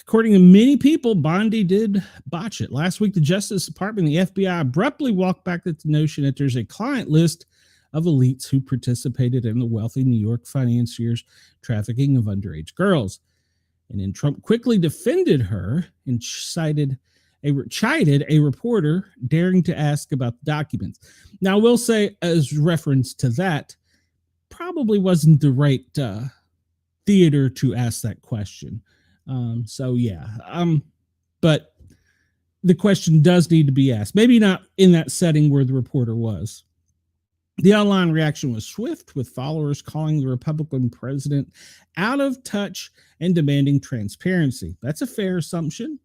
according to many people, Bondi did botch it. Last week, the Justice Department and the FBI abruptly walked back at the notion that there's a client list of elites who participated in the wealthy New York financiers' trafficking of underage girls. And then Trump quickly defended her and chided a reporter daring to ask about the documents. Now, I will say, as reference to that, probably wasn't the right theater to ask that question. But the question does need to be asked. Maybe not in that setting where the reporter was. The online reaction was swift, with followers calling the Republican president out of touch and demanding transparency. That's a fair assumption.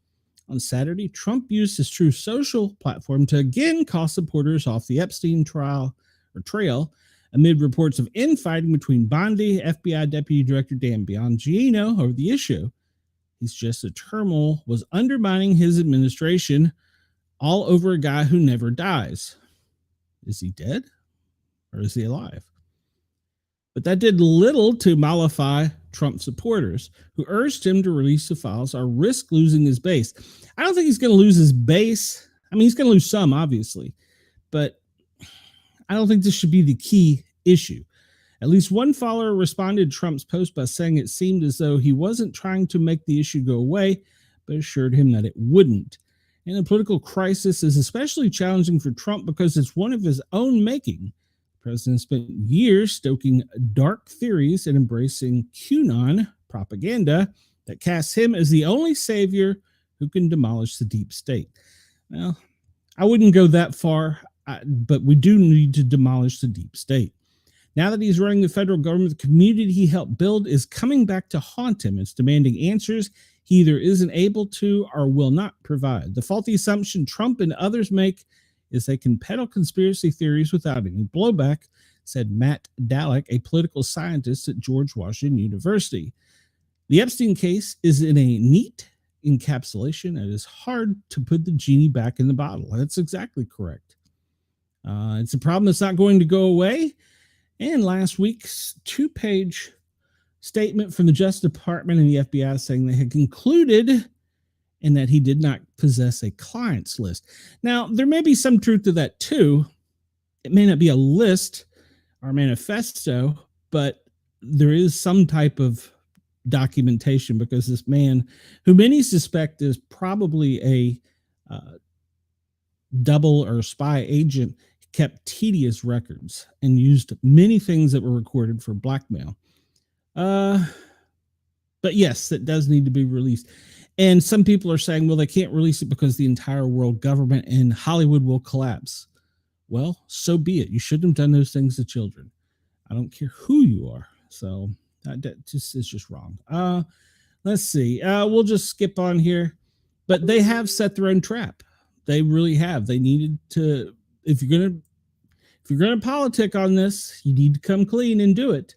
On Saturday, Trump used his True Social platform to again call supporters off the Epstein trail amid reports of infighting between Bondi, FBI Deputy Director Dan Bongino over the issue. He's just a turmoil was undermining his administration all over a guy who never dies. Is he dead or is he alive? But that did little to mollify Trump supporters who urged him to release the files or risk losing his base. I don't think he's going to lose his base. I mean, he's going to lose some, obviously, but I don't think this should be the key issue. At least one follower responded to Trump's post by saying it seemed as though he wasn't trying to make the issue go away, but assured him that it wouldn't. And the political crisis is especially challenging for Trump because it's one of his own making. The president spent years stoking dark theories and embracing QAnon propaganda that casts him as the only savior who can demolish the deep state. Well, I wouldn't go that far, but we do need to demolish the deep state. Now that he's running the federal government, the community he helped build is coming back to haunt him. It's demanding answers he either isn't able to or will not provide. The faulty assumption Trump and others make is they can peddle conspiracy theories without any blowback, said Matt Dallek, a political scientist at George Washington University. The Epstein case is in a neat encapsulation. It is hard to put the genie back in the bottle. That's exactly correct. It's a problem that's not going to go away. And last week's 2-page statement from the Justice Department and the FBI saying they had concluded and that he did not possess a client's list. Now, there may be some truth to that too. It may not be a list or manifesto, but there is some type of documentation because this man, who many suspect is probably a double or spy agent, kept tedious records and used many things that were recorded for blackmail. But yes, it does need to be released. And some people are saying, well, they can't release it because the entire world government and Hollywood will collapse. Well, so be it. You shouldn't have done those things to children. I don't care who you are. So that just is just wrong. Let's see. We'll just skip on here. But they have set their own trap. They really have. They needed to. If you're gonna politic on this, you need to come clean and do it.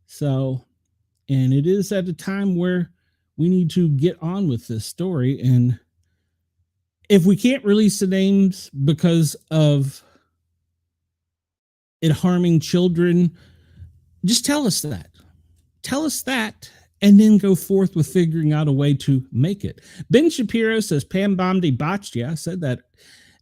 So, and it is at a time where we need to get on with this story. And if we can't release the names because of it harming children, just tell us that. Tell us that, and then go forth with figuring out a way to make it. Ben Shapiro says Pam Bondi botched. Yeah, I said that.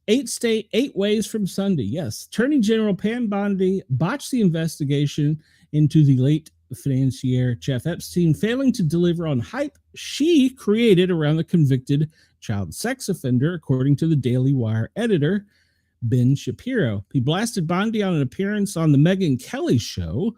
8 ways from Sunday. Yes. Attorney General Pam Bondi botched the investigation into the late financier Jeff Epstein, failing to deliver on hype she created around the convicted child sex offender, according to the Daily Wire editor, Ben Shapiro. He blasted Bondi on an appearance on the Megyn Kelly show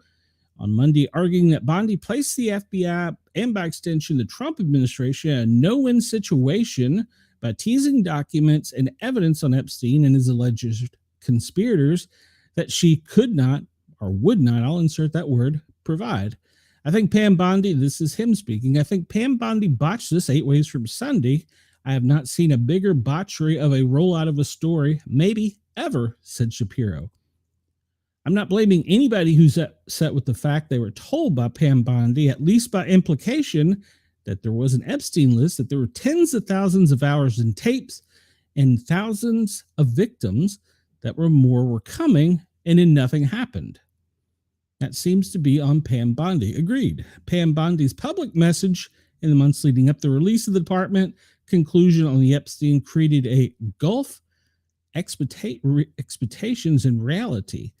on Monday, arguing that Bondi placed the FBI and by extension the Trump administration in a no-win situation by teasing documents and evidence on Epstein and his alleged conspirators that she could not or would not, I'll insert that word, provide. I think Pam Bondi, this is him speaking, I think Pam Bondi botched this 8 ways from Sunday. I have not seen a bigger botchery of a rollout of a story, maybe ever, said Shapiro. I'm not blaming anybody who's upset with the fact they were told by Pam Bondi, at least by implication, that there was an Epstein list, that there were tens of thousands of hours in tapes and thousands of victims that more were coming, and then nothing happened. That seems to be on Pam Bondi. Agreed. Pam Bondi's public message in the months leading up to the release of the department conclusion on the Epstein created a gulf expectations and reality.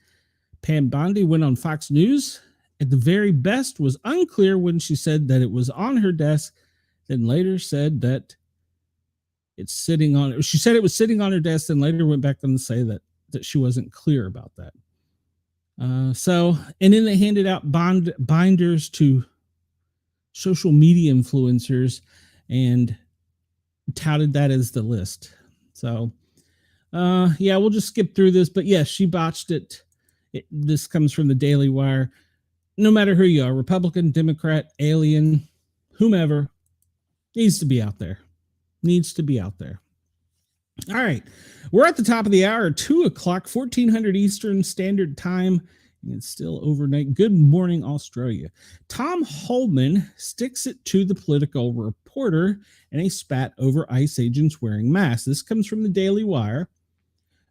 Pam Bondi went on Fox News. At the very best, was unclear when she said that it was on her desk, then later said that it's sitting on. She said it was sitting on her desk, and later went back on to say that she wasn't clear about that. And then they handed out binders to social media influencers and touted that as the list. So, we'll just skip through this. But yes, she botched it. This comes from the Daily Wire. No matter who you are, Republican, Democrat, alien, whomever, needs to be out there. needs to be out there. All right. We're at the top of the hour, 2 o'clock, 1400 Eastern Standard Time. And it's still overnight. Good morning, Australia. Tom Holman sticks it to the political reporter and a spat over ICE agents wearing masks. This comes from the Daily Wire.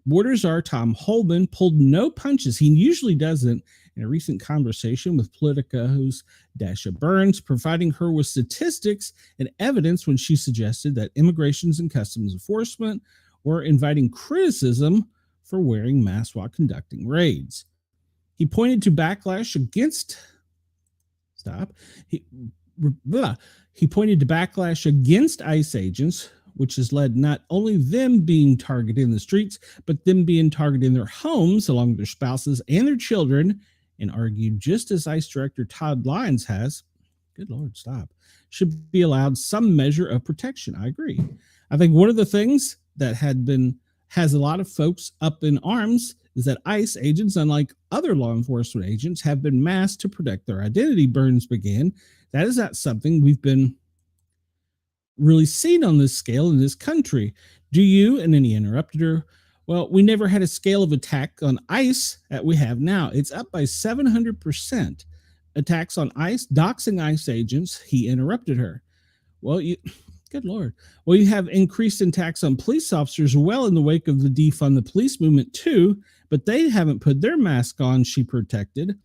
Border czar Tom Holman pulled no punches. He usually doesn't. In a recent conversation with Politico's Dasha Burns, providing her with statistics and evidence when she suggested that Immigrations and Customs Enforcement were inviting criticism for wearing masks while conducting raids. He pointed to backlash against He pointed to backlash against ICE agents, which has led not only them being targeted in the streets, but them being targeted in their homes along with their spouses and their children, and argued, just as ICE Director Todd Lyons has, good Lord, stop, should be allowed some measure of protection. I agree. I think one of the things that has a lot of folks up in arms is that ICE agents, unlike other law enforcement agents, have been masked to protect their identity, Burns began. That is not something we've been really seen on this scale in this country. Do you? And then he interrupted her. Well, we never had a scale of attack on ICE that we have now. It's up by 700%. Attacks on ICE, doxing ICE agents. He interrupted her. Well, good Lord. Well, you have increased attacks on police officers well in the wake of the defund the police movement too, but they haven't put their mask on, she protected.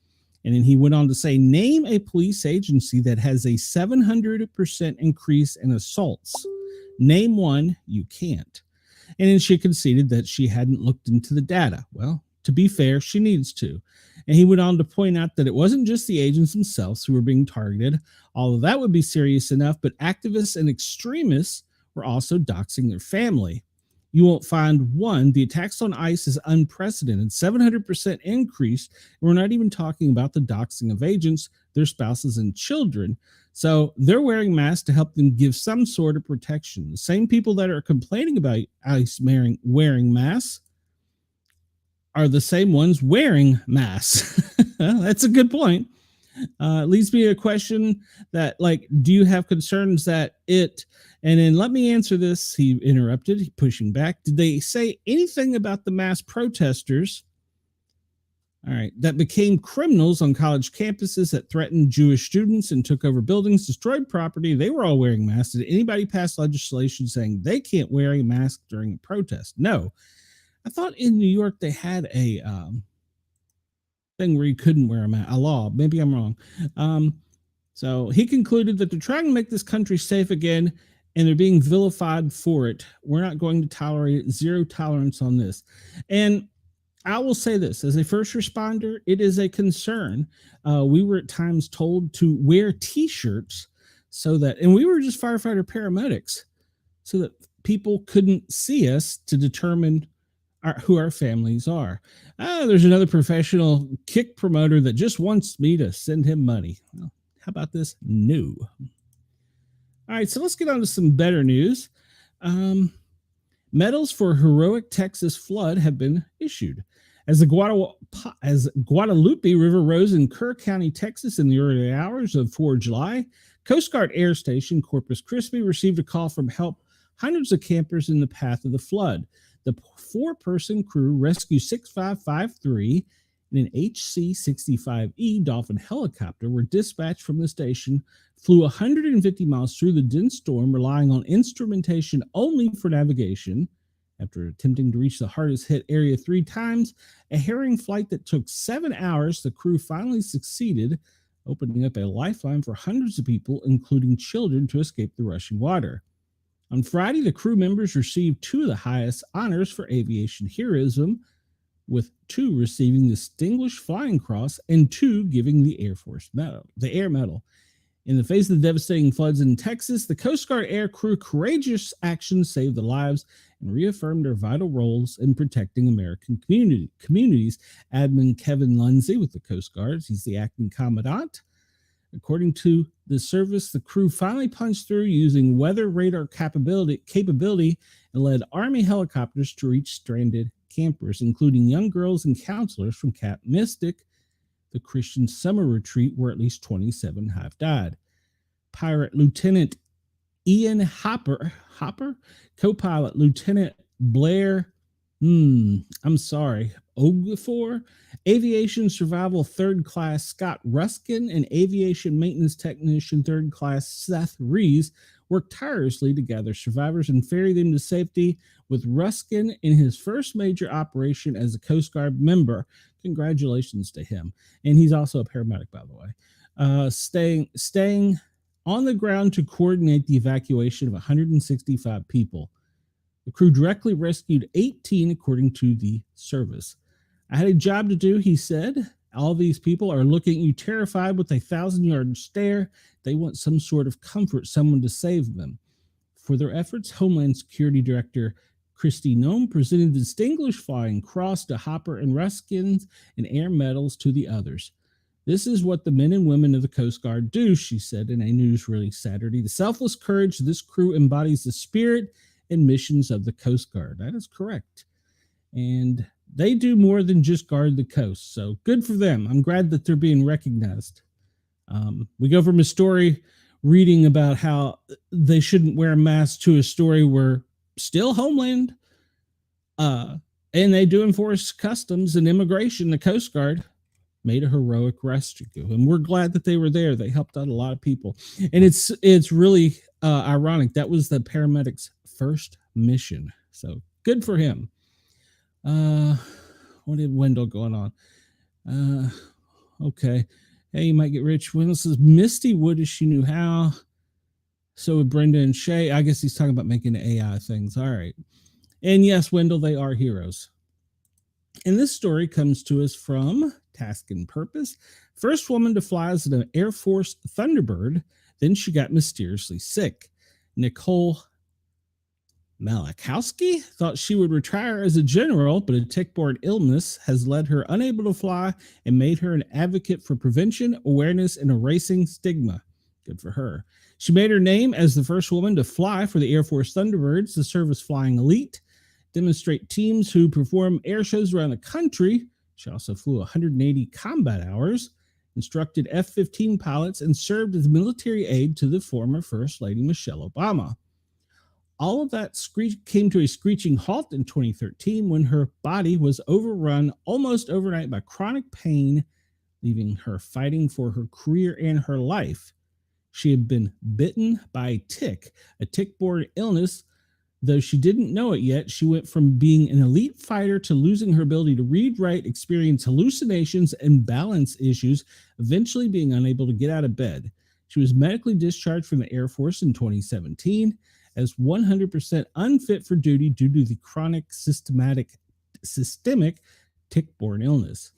And then he went on to say, name a police agency that has a 700% increase in assaults. Name one, you can't. And then she conceded that she hadn't looked into the data. Well, to be fair, she needs to. And he went on to point out that it wasn't just the agents themselves who were being targeted, although that would be serious enough, but activists and extremists were also doxing their family. You won't find one. The attacks on ICE is unprecedented, 700% increase. And we're not even talking about the doxing of agents, their spouses and children. So they're wearing masks to help them give some sort of protection. The same people that are complaining about ICE wearing masks are the same ones wearing masks. That's a good point. Leads me to a question that, like, do you have concerns that and then let me answer this. He interrupted, pushing back. Did they say anything about the mass protesters, all right, that became criminals on college campuses that threatened Jewish students and took over buildings, destroyed property? They were all wearing masks. Did anybody pass legislation saying they can't wear a mask during a protest? No. I thought in New York they had a thing where you couldn't wear a law. Maybe I'm wrong. So he concluded that they're trying to make this country safe again, and they're being vilified for it. We're not going to tolerate it. Zero tolerance on this. And I will say this, as a first responder, it is a concern. We were at times told to wear T-shirts and we were just firefighter paramedics, so that people couldn't see us to determine who our families are. There's another professional kick promoter that just wants me to send him money. Well, how about this? No. All right, so let's get on to some better news. Medals for heroic Texas flood have been issued. As the Guadalupe River rose in Kerr County, Texas in the early hours of 4 July, Coast Guard Air Station Corpus Christi received a call from help hundreds of campers in the path of the flood. The 4-person crew, Rescue 6553, and an HC-65E Dolphin helicopter were dispatched from the station, flew 150 miles through the dense storm, relying on instrumentation only for navigation. After attempting to reach the hardest hit area 3 times, a harrowing flight that took 7 hours, the crew finally succeeded, opening up a lifeline for hundreds of people, including children, to escape the rushing water. On Friday, the crew members received 2 of the highest honors for aviation heroism, with 2 receiving the Distinguished Flying Cross and 2 giving the Air Medal. In the face of the devastating floods in Texas, the Coast Guard air crew courageous actions saved the lives and reaffirmed their vital roles in protecting American communities. Admiral Kevin Lindsay with the Coast Guard, he's the acting commandant. According to the service, the crew finally punched through using weather radar capability and led Army helicopters to reach stranded campers, including young girls and counselors from Camp Mystic, the Christian summer retreat where at least 27 have died. Pirate Lieutenant Ian Hopper, co-pilot Lieutenant Blair, Ogefor, aviation survival third class Scott Ruskin, and aviation maintenance technician third class Seth Rees worked tirelessly to gather survivors and ferry them to safety, with Ruskin in his first major operation as a Coast Guard member. Congratulations to him. And he's also a paramedic, by the way. Staying on the ground to coordinate the evacuation of 165 people. The crew directly rescued 18, according to the service. I had a job to do, he said. All these people are looking at you terrified with a 1,000-yard stare. They want some sort of comfort, someone to save them. For their efforts, Homeland Security Director Kristi Noem presented the Distinguished Flying Cross to Hopper and Ruskins and air medals to the others. This is what the men and women of the Coast Guard do, she said in a news release Saturday. The selfless courage of this crew embodies the spirit and missions of the Coast Guard. That is correct. And they do more than just guard the coast. So good for them. I'm glad that they're being recognized. We go from a story reading about how they shouldn't wear a mask to a story where still Homeland, and they do enforce customs and immigration. The Coast Guard made a heroic rescue, and we're glad that they were there. They helped out a lot of people, and it's really ironic. That was the paramedics' first mission, so good for him. What did Wendell going on? Okay. Hey, you might get rich. Wendell says Misty would if she knew how. So would Brenda and Shay. I guess he's talking about making AI things. All right. And yes, Wendell, they are heroes. And this story comes to us from Task and Purpose. First woman to fly as an Air Force Thunderbird. Then she got mysteriously sick. Nicole Malachowski thought she would retire as a general, but a tick-borne illness has led her unable to fly and made her an advocate for prevention, awareness, and erasing stigma. Good for her. She made her name as the first woman to fly for the Air Force Thunderbirds, the service flying elite, demonstrate teams who perform air shows around the country. She also flew 180 combat hours, instructed F-15 pilots, and served as military aide to the former First Lady Michelle Obama. All of that came to a screeching halt in 2013 when her body was overrun almost overnight by chronic pain, leaving her fighting for her career and her life. She had been bitten by a tick-borne illness. Though she didn't know it yet, she went from being an elite fighter to losing her ability to read, write, experience hallucinations, and balance issues, eventually being unable to get out of bed. She was medically discharged from the Air Force in 2017 as 100% unfit for duty due to the chronic systemic tick-borne illness.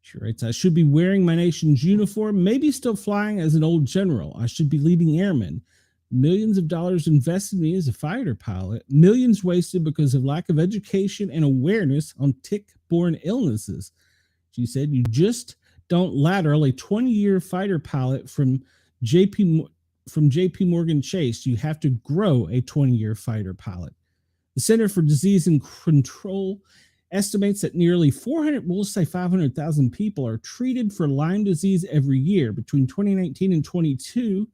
She writes, I should be wearing my nation's uniform, maybe still flying as an old general. I should be leading airmen. Millions of dollars invested in me as a fighter pilot, millions wasted because of lack of education and awareness on tick-borne illnesses. She said, you just don't lateral a 20-year fighter pilot from JP Morgan Chase. You have to grow a 20-year fighter pilot. The Center for Disease and Control estimates that nearly 500,000 people are treated for Lyme disease every year. Between 2019 and 22,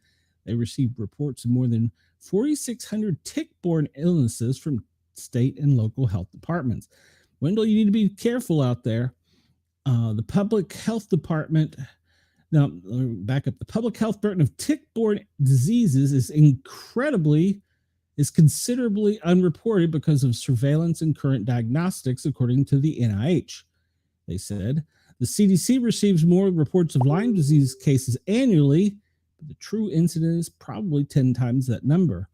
they received reports of more than 4,600 tick-borne illnesses from state and local health departments. Wendell, you need to be careful out there. The public health department, now back up, the public health burden of tick-borne diseases is considerably unreported because of surveillance and current diagnostics, according to the NIH. They said the CDC receives more reports of Lyme disease cases annually, but the true incidence is probably 10 times that number.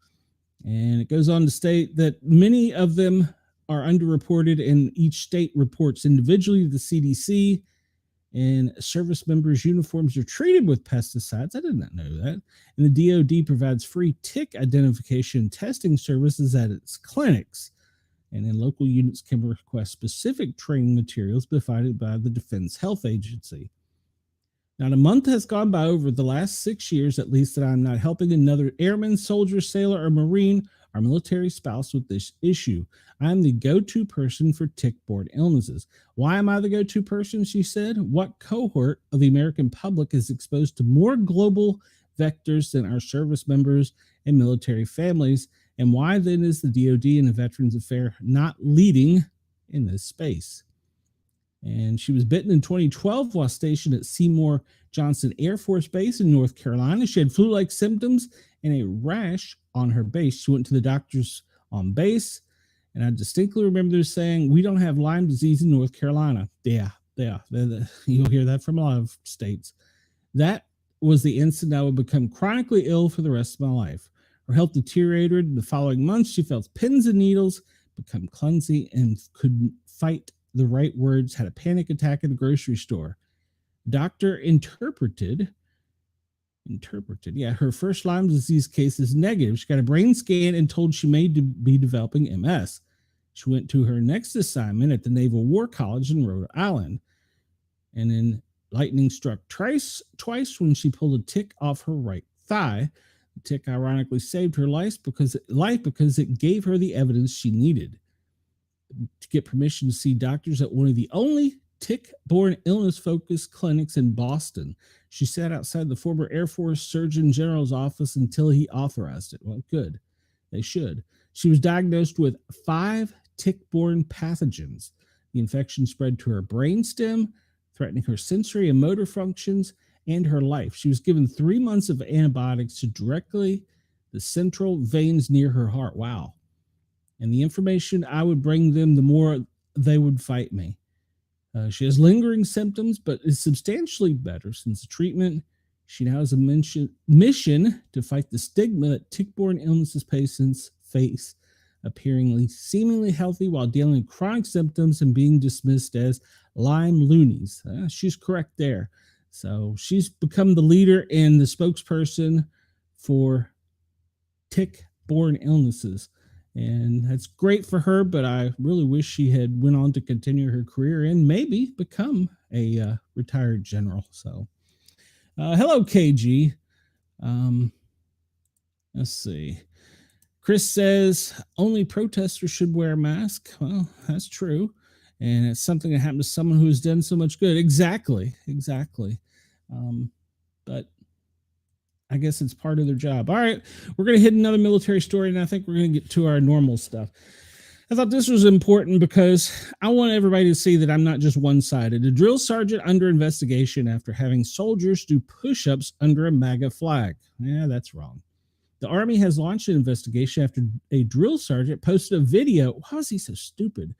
And it goes on to state that many of them are underreported, and each state reports individually to the CDC, and service members' uniforms are treated with pesticides. I did not know that. And the DoD provides free tick identification and testing services at its clinics. And then local units can request specific training materials provided by the Defense Health Agency. Not a month has gone by over the last 6 years, at least, that I'm not helping another airman, soldier, sailor, or Marine, our military spouse, with this issue. I'm the go-to person for tick-borne illnesses. Why am I the go-to person, she said? What cohort of the American public is exposed to more global vectors than our service members and military families? And why then is the DoD and the Veterans Affairs not leading in this space? And she was bitten in 2012 while stationed at Seymour Johnson Air Force Base in North Carolina. She had flu-like symptoms and a rash on her base. She went to the doctors on base, and I distinctly remember saying, "We don't have Lyme disease in North Carolina." Yeah. You'll hear that from a lot of states. That was the instant I would become chronically ill for the rest of my life. Her health deteriorated in the following months. She felt pins and needles, become clumsy, and couldn't fight the right words, had a panic attack at the grocery store. Doctor interpreted, her first Lyme disease case is negative. She got a brain scan and told she may be developing MS. She went to her next assignment at the Naval War College in Rhode Island. And then lightning struck twice when she pulled a tick off her right thigh. The tick ironically saved her life because it gave her the evidence she needed to get permission to see doctors at one of the only tick-borne illness-focused clinics in Boston. She sat outside the former Air Force Surgeon General's office until he authorized it. Well, good. They should. She was diagnosed with 5 tick-borne pathogens. The infection spread to her brainstem, threatening her sensory and motor functions and her life. She was given 3 months of antibiotics to directly the central veins near her heart. Wow. And the information I would bring them, the more they would fight me. She has lingering symptoms, but is substantially better since the treatment. She now has a mission to fight the stigma that tick-borne illnesses patients face, appearing seemingly healthy while dealing with chronic symptoms and being dismissed as Lyme loonies. She's correct there. So she's become the leader and the spokesperson for tick-borne illnesses. And that's great for her, but I really wish she had went on to continue her career and maybe become a retired general. So, hello, KG. Let's see. Chris says only protesters should wear a mask. Well, that's true. And it's something that happened to someone who's done so much good. Exactly. But I guess it's part of their job. All right, we're going to hit another military story, and I think we're going to get to our normal stuff. I thought this was important because I want everybody to see that I'm not just one-sided. A drill sergeant under investigation after having soldiers do push-ups under a MAGA flag. Yeah, that's wrong. The Army has launched an investigation after a drill sergeant posted a video. Why was he so stupid?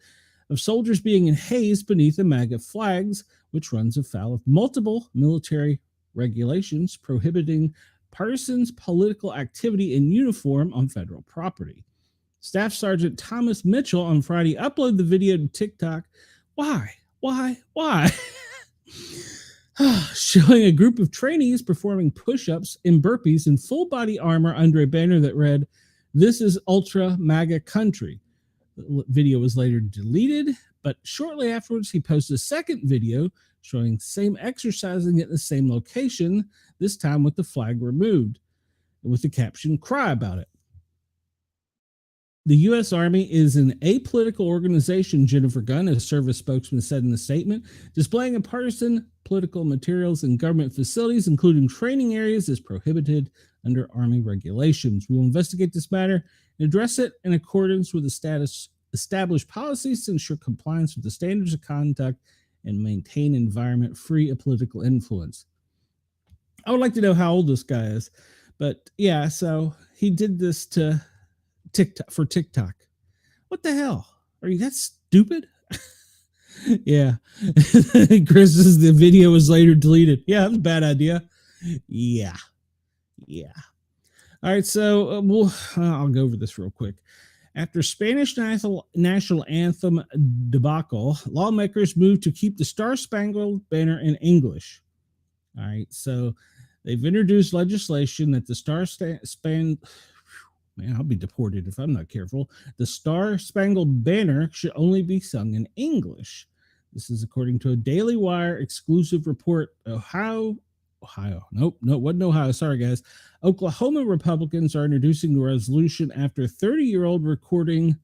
Of soldiers being hazed beneath the MAGA flags, which runs afoul of multiple military regulations prohibiting partisan political activity in uniform on federal property. Staff Sergeant Thomas Mitchell on Friday uploaded the video to TikTok. Why? Showing a group of trainees performing push-ups and burpees in full body armor under a banner that read, "This is Ultra MAGA Country." The video was later deleted, but shortly afterwards he posted a second video showing same exercising at the same location, this time with the flag removed, with the caption, "Cry about it." The U.S. Army is an apolitical organization, Jennifer Gunn, a service spokesman, said in the statement. Displaying of partisan political materials in government facilities, including training areas, is prohibited under Army regulations. We will investigate this matter and address it in accordance with the established policies to ensure compliance with the standards of conduct and maintain an environment free of political influence. I would like to know how old this guy is, but yeah, so he did this to TikTok. What the hell? Are you that stupid? Yeah. Chris says the video was later deleted. Yeah, that was a bad idea. Yeah. All right, so I'll go over this real quick. After Spanish national anthem debacle, lawmakers moved to keep the Star-Spangled Banner in English. All right, so they've introduced legislation that the man, I'll be deported if I'm not careful. The Star-Spangled Banner should only be sung in English. This is according to a Daily Wire exclusive report. Ohio. Nope, wasn't Ohio. Sorry, guys. Oklahoma Republicans are introducing the resolution after 30-year-old recording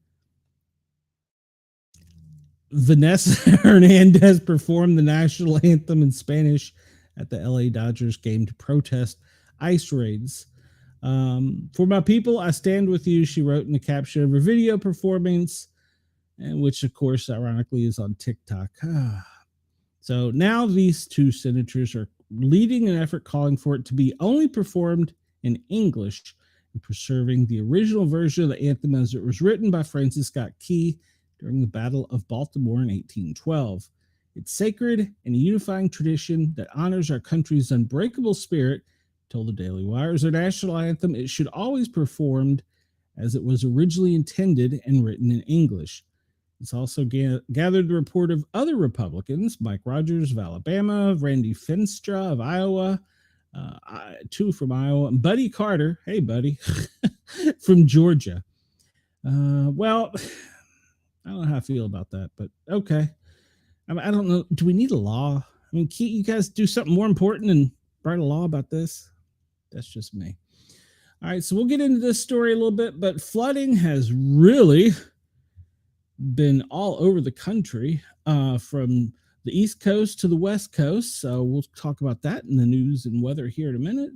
Vanessa Hernandez performed the national anthem in Spanish at the LA Dodgers game to protest ice raids. For my people, I stand with you, she wrote in the caption of her video performance, and which, of course, ironically is on TikTok. So now these two senators are leading an effort calling for it to be only performed in English and preserving the original version of the anthem as it was written by Francis Scott Key during the Battle of Baltimore in 1812. It's sacred and a unifying tradition that honors our country's unbreakable spirit. Told the Daily Wire, as our national anthem, it should always be performed as it was originally intended and written in English. It's also gathered the report of other Republicans, Mike Rogers of Alabama, Randy Finstra of Iowa, two from Iowa, and Buddy Carter, hey buddy, from Georgia. Well, I don't know how I feel about that, but okay. I don't know. Do we need a law? I mean, can't you guys do something more important than write a law about this? That's just me. All right, so we'll get into this story a little bit, but flooding has really been all over the country, from the East Coast to the West Coast. So we'll talk about that in the news and weather here in a minute.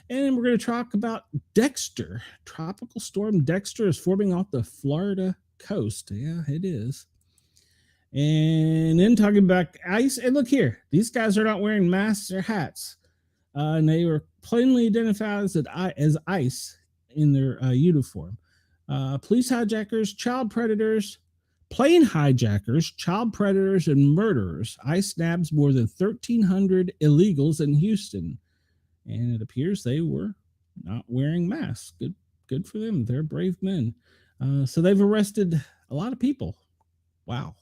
And we're going to talk about Dexter. Tropical storm Dexter is forming off the Florida coast. Yeah, it is. And then talking about ice. And look here, these guys are not wearing masks or hats. And they were plainly identified as ICE in their uniform. Police hijackers, child predators, plane hijackers, child predators, and murderers. ICE nabs more than 1,300 illegals in Houston. And it appears they were not wearing masks. Good for them. They're brave men. So they've arrested a lot of people. Wow.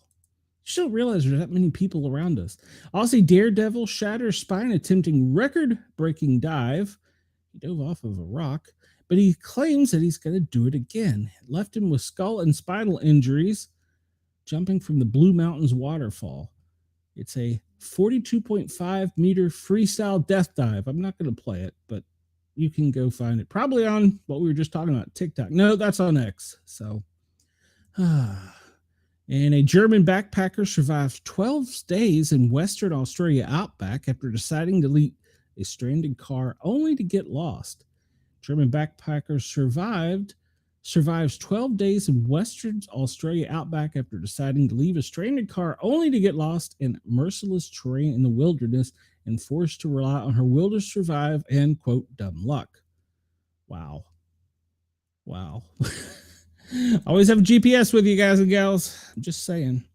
You don't realize there's that many people around us. Aussie daredevil shatters spine attempting record-breaking dive. He dove off of a rock, but he claims that he's going to do it again. It left him with skull and spinal injuries jumping from the Blue Mountains waterfall. It's a 42.5 meter freestyle death dive. I'm not going to play it, but you can go find it. Probably on what we were just talking about, TikTok. No, that's on X. So, and a German backpacker survives 12 days in Western Australia outback after deciding to leave a stranded car only to get lost. German backpacker survives 12 days in Western Australia outback after deciding to leave a stranded car only to get lost in merciless terrain in the wilderness and forced to rely on her will to survive and, quote, dumb luck. Wow. Always have a GPS with you guys and gals. I'm just saying.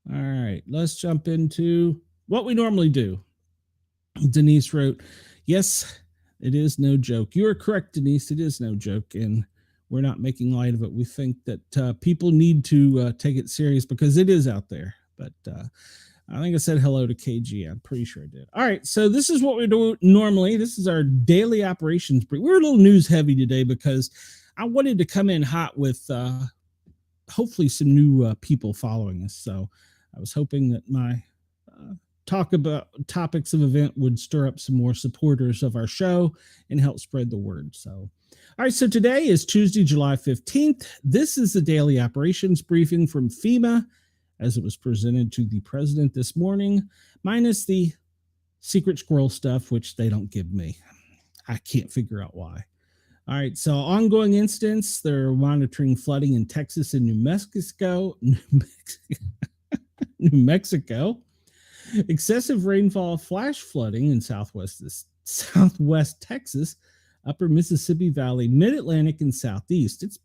All right, let's jump into what we normally do. Denise wrote, yes, it is no joke. You are correct, Denise. It is no joke, and we're not making light of it. We think that people need to take it serious because it is out there. But I think I said hello to KG. I'm pretty sure I did. All right, so this is what we do normally. This is our daily operations brief. We're a little news heavy today because I wanted to come in hot with hopefully some new people following us. So I was hoping that my talk about topics of event would stir up some more supporters of our show and help spread the word. So, all right. So today is Tuesday, July 15th. This is the daily operations briefing from FEMA as it was presented to the president this morning, minus the secret squirrel stuff, which they don't give me. I can't figure out why. All right, so ongoing incidents. They're monitoring flooding in Texas and New Mexico. Excessive rainfall, flash flooding in southwest Texas, upper Mississippi Valley, mid-Atlantic, and southeast. It's,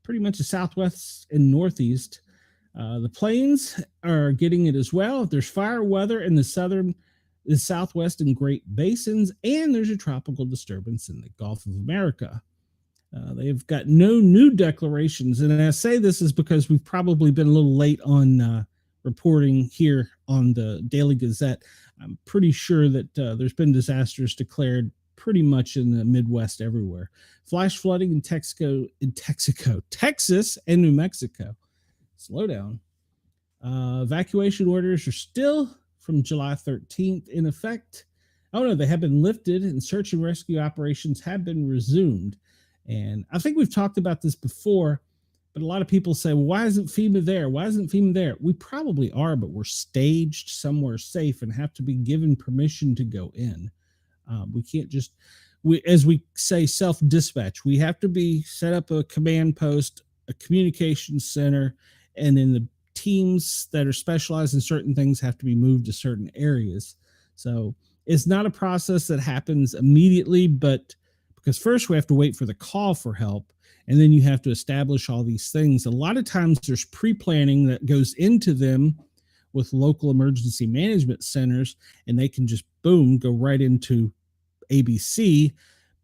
pretty much the southwest and northeast. The plains are getting it as well. There's fire weather in the southwest and Great Basins, and there's a tropical disturbance in the Gulf of America. They've got no new declarations, and I say this is because we've probably been a little late on reporting here on the Daily Gazette. I'm pretty sure that there's been disasters declared pretty much in the Midwest everywhere. Flash flooding in Texas and New Mexico. Slow down. Evacuation orders are still from July 13th in effect. Oh no, they have been lifted and search and rescue operations have been resumed. And I think we've talked about this before, but a lot of people say, well, why isn't FEMA there? Why isn't FEMA there? We probably are, but we're staged somewhere safe and have to be given permission to go in. We can't just, as we say, self-dispatch. We have to be set up a command post, a communication center, and then the teams that are specialized in certain things have to be moved to certain areas. So it's not a process that happens immediately, but because first we have to wait for the call for help, and then you have to establish all these things. A lot of times there's pre-planning that goes into them with local emergency management centers, and they can just boom, go right into ABC.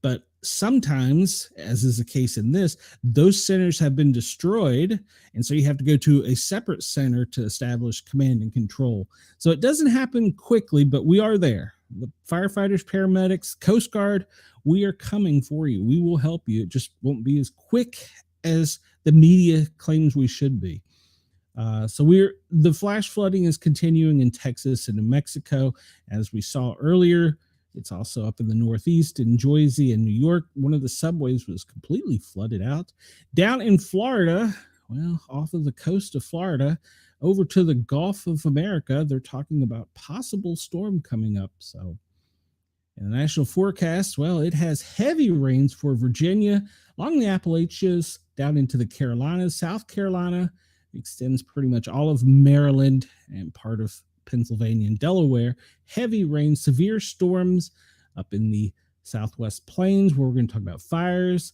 But sometimes, as is the case in this, those centers have been destroyed. And so you have to go to a separate center to establish command and control. So it doesn't happen quickly, but we are there. The firefighters, paramedics, Coast Guard, we are coming for you. We will help you. It just won't be as quick as the media claims we should be. So the flash flooding is continuing in Texas and New Mexico, as we saw earlier. It's also up in the Northeast in Jersey and New York. One of the subways was completely flooded out. Down in Florida, well, off of the coast of Florida, over to the Gulf of America, they're talking about possible storm coming up. So in the national forecast, well, it has heavy rains for Virginia, along the Appalachians, down into the Carolinas, South Carolina, extends pretty much all of Maryland and part of Pennsylvania and Delaware. Heavy rain, severe storms up in the Southwest Plains, where we're going to talk about fires.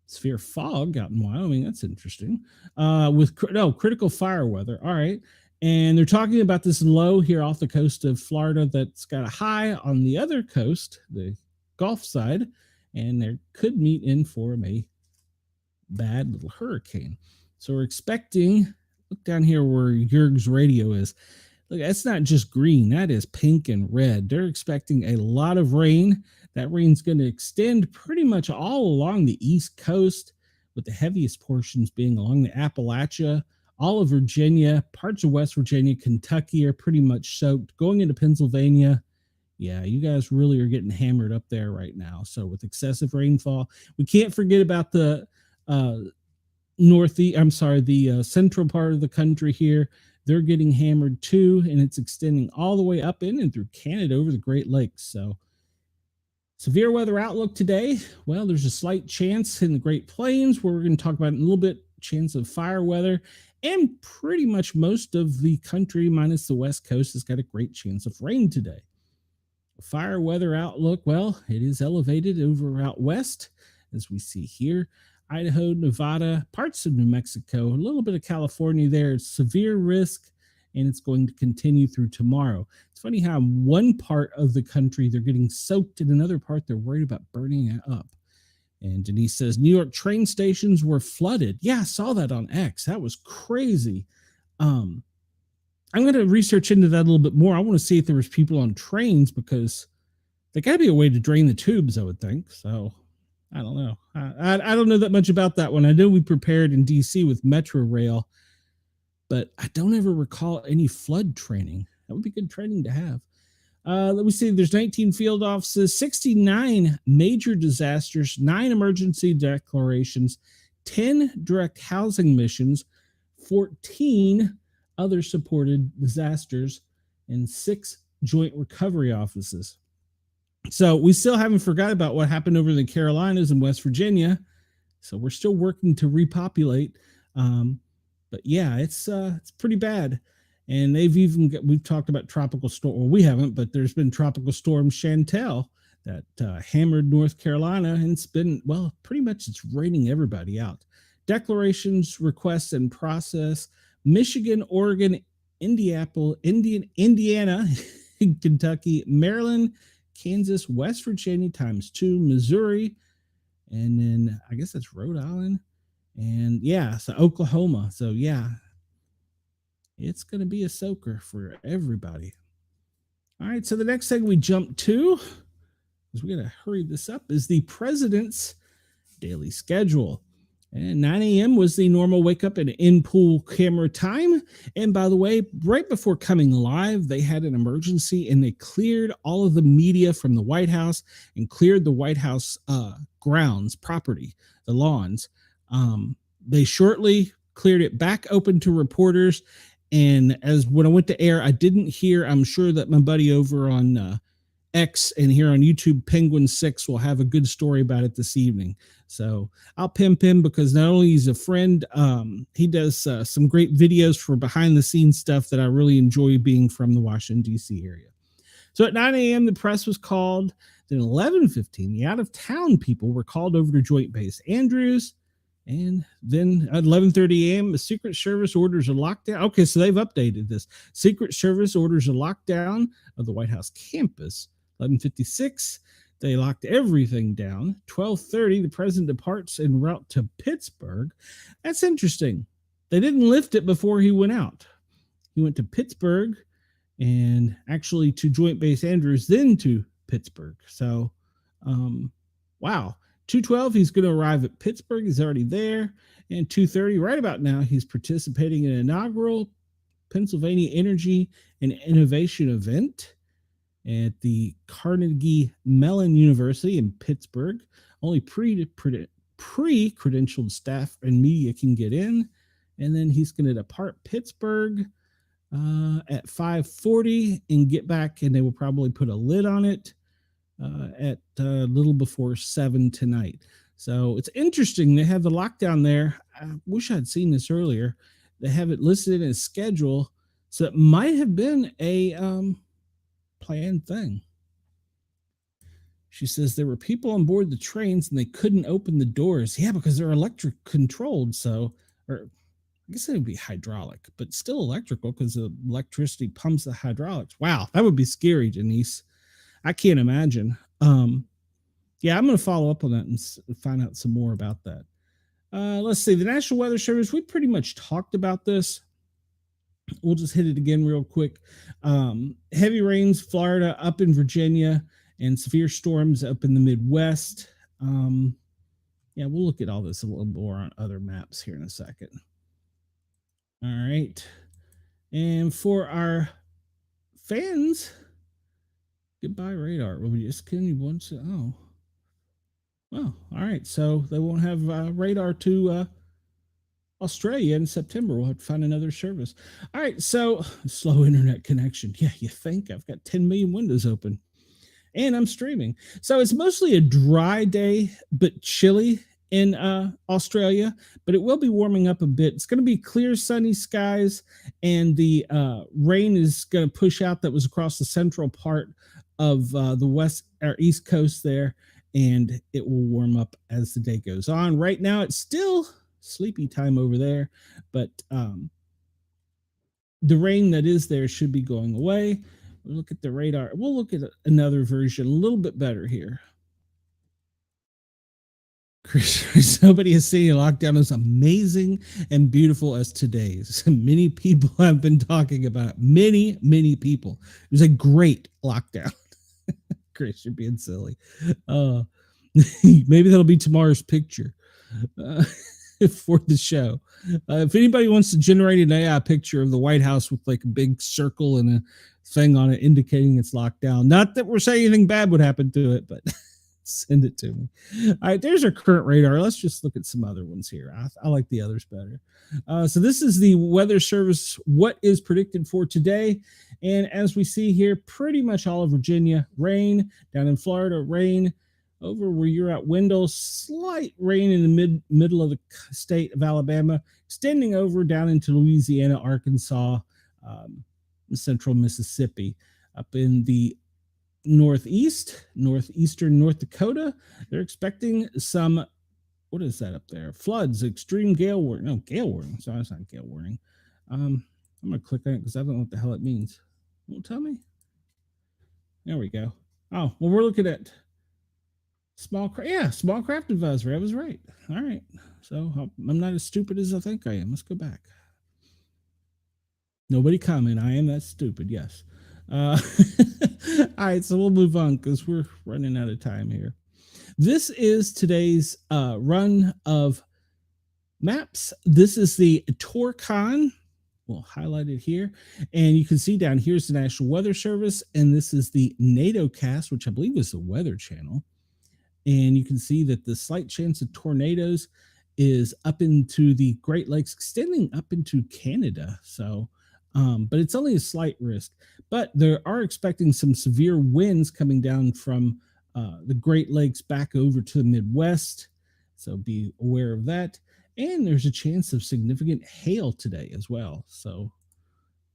Severe fog out in Wyoming. That's interesting. With critical fire weather. All right. And they're talking about this low here off the coast of Florida that's got a high on the other coast, the Gulf side, and there could meet in form a bad little hurricane. So we're expecting, look down here where Jurg's radio is. Look, that's not just green, that is pink and red. They're expecting a lot of rain. That rain's going to extend pretty much all along the East Coast, with the heaviest portions being along the Appalachia. All of Virginia, parts of West Virginia, Kentucky are pretty much soaked. Going into Pennsylvania, yeah, you guys really are getting hammered up there right now. So with excessive rainfall, we can't forget about the central part of the country here. They're getting hammered too, and it's extending all the way up in and through Canada over the Great Lakes. So severe weather outlook today. Well, there's a slight chance in the Great Plains, where we're going to talk about in a little bit, chance of fire weather, and pretty much most of the country minus the West Coast has got a great chance of rain today. Fire weather outlook, well, it is elevated over out west, as we see here. Idaho, Nevada, parts of New Mexico, a little bit of California there. It's severe risk, and it's going to continue through tomorrow. It's funny how in one part of the country they're getting soaked, in another part they're worried about burning it up. And Denise says, New York train stations were flooded. Yeah, I saw that on X. That was crazy. I'm going to research into that a little bit more. I want to see if there was people on trains, because there got to be a way to drain the tubes, I would think. So I don't know. I don't know that much about that one. I know we prepared in DC with Metro Rail, but I don't ever recall any flood training. That would be good training to have. Let me see. There's 19 field offices, 69 major disasters, 9 emergency declarations, 10 direct housing missions, 14 other supported disasters, and 6 joint recovery offices. So we still haven't forgot about what happened over in the Carolinas and West Virginia. So we're still working to repopulate. But yeah, it's pretty bad. And we've talked about tropical storm. Well, we haven't, but there's been tropical storm Chantel that hammered North Carolina, and it's been, well, pretty much it's raining everybody out. Declarations, requests, and process. Michigan, Oregon, Indiana, Kentucky, Maryland, Kansas, West Virginia ×2, Missouri, and then I guess that's Rhode Island, and yeah, so Oklahoma. So yeah, it's going to be a soaker for everybody. All right, so the next thing we jump to, because we got to hurry this up, is the president's daily schedule. And 9 a.m. was the normal wake up and in-pool camera time. And by the way, right before coming live, they had an emergency and they cleared all of the media from the White House and cleared the White House grounds, property, the lawns. They shortly cleared it back open to reporters. And as when I went to air, I didn't hear, I'm sure that my buddy over on X and here on YouTube, Penguin 6 will have a good story about it this evening. So I'll pimp him because not only he's a friend, he does some great videos for behind the scenes stuff that I really enjoy being from the Washington, D.C. area. So at 9 a.m., the press was called. Then 11:15, the out of town people were called over to Joint Base Andrews. And then at 11:30 a.m., the Secret Service orders a lockdown. Okay, so they've updated this. Secret Service orders a lockdown of the White House campus. 11:56, they locked everything down. 12:30, the president departs en route to Pittsburgh. That's interesting. They didn't lift it before he went out. He went to Pittsburgh and actually to Joint Base Andrews, then to Pittsburgh. So, wow. 2:12, he's going to arrive at Pittsburgh. He's already there. And 2:30, right about now, he's participating in an inaugural Pennsylvania Energy and Innovation event at the Carnegie Mellon University in Pittsburgh. Only pre-credentialed staff and media can get in. And then he's going to depart Pittsburgh at 5:40 and get back, and they will probably put a lid on it at a little before 7 tonight. So it's interesting. They have the lockdown there. I wish I'd seen this earlier. They have it listed in a schedule. So it might have been a planned thing. She says there were people on board the trains and they couldn't open the doors. Yeah, because they're electric controlled. So, or I guess it would be hydraulic, but still electrical because the electricity pumps the hydraulics. Wow, that would be scary, Denise. I can't imagine. Yeah, I'm going to follow up on that and find out some more about that. Let's see. The National Weather Service, we pretty much talked about this. We'll just hit it again real quick. Heavy rains, Florida, up in Virginia, and severe storms up in the Midwest. Yeah, we'll look at all this a little more on other maps here in a second. All right. And for our fans, goodbye radar. Well, we just couldn't once. Oh, well, all right. So they won't have radar to Australia in September. We'll have to find another service. All right. So slow internet connection. Yeah, you think I've got 10 million windows open and I'm streaming. So it's mostly a dry day, but chilly in Australia, but it will be warming up a bit. It's going to be clear, sunny skies, and the rain is going to push out that was across the central part of the west or east coast there, and it will warm up as the day goes on. Right now, it's still sleepy time over there, but the rain that is there should be going away. We'll look at the radar. We'll look at another version, a little bit better here. Chris, nobody has seen a lockdown as amazing and beautiful as today's. Many people have been talking about it. Many people. It was a great lockdown. Chris, you're being silly. Maybe that'll be tomorrow's picture for the show. If anybody wants to generate an AI picture of the White House with like a big circle and a thing on it indicating it's locked down, not that we're saying anything bad would happen to it, but send it to me. All right, there's our current radar. Let's just look at some other ones here. I like the others better. So this is the Weather Service, what is predicted for today. And as we see here, pretty much all of Virginia, rain. Down in Florida, rain. Over where you're at, Wendell, slight rain in the middle of the state of Alabama, extending over down into Louisiana, Arkansas, central Mississippi. Up in the northeastern North Dakota, they're expecting some, what is that up there? Floods, extreme gale warning. No, gale warning. Sorry, it's not gale warning. I'm going to click on it because I don't know what the hell it means. Won't tell me. There we go. Oh, well, we're looking at small craft advisory. I was right. All right. So I'm not as stupid as I think I am. Let's go back. Nobody comment. I am that stupid. Yes. All right, so we'll move on because we're running out of time here. This is today's run of maps. This is the TourCon. We'll highlight it here. And you can see down here's the National Weather Service. And this is the NATO cast, which I believe is the Weather Channel. And you can see that the slight chance of tornadoes is up into the Great Lakes, extending up into Canada. So but it's only a slight risk. But they are expecting some severe winds coming down from the Great Lakes back over to the Midwest. So be aware of that. And there's a chance of significant hail today as well. So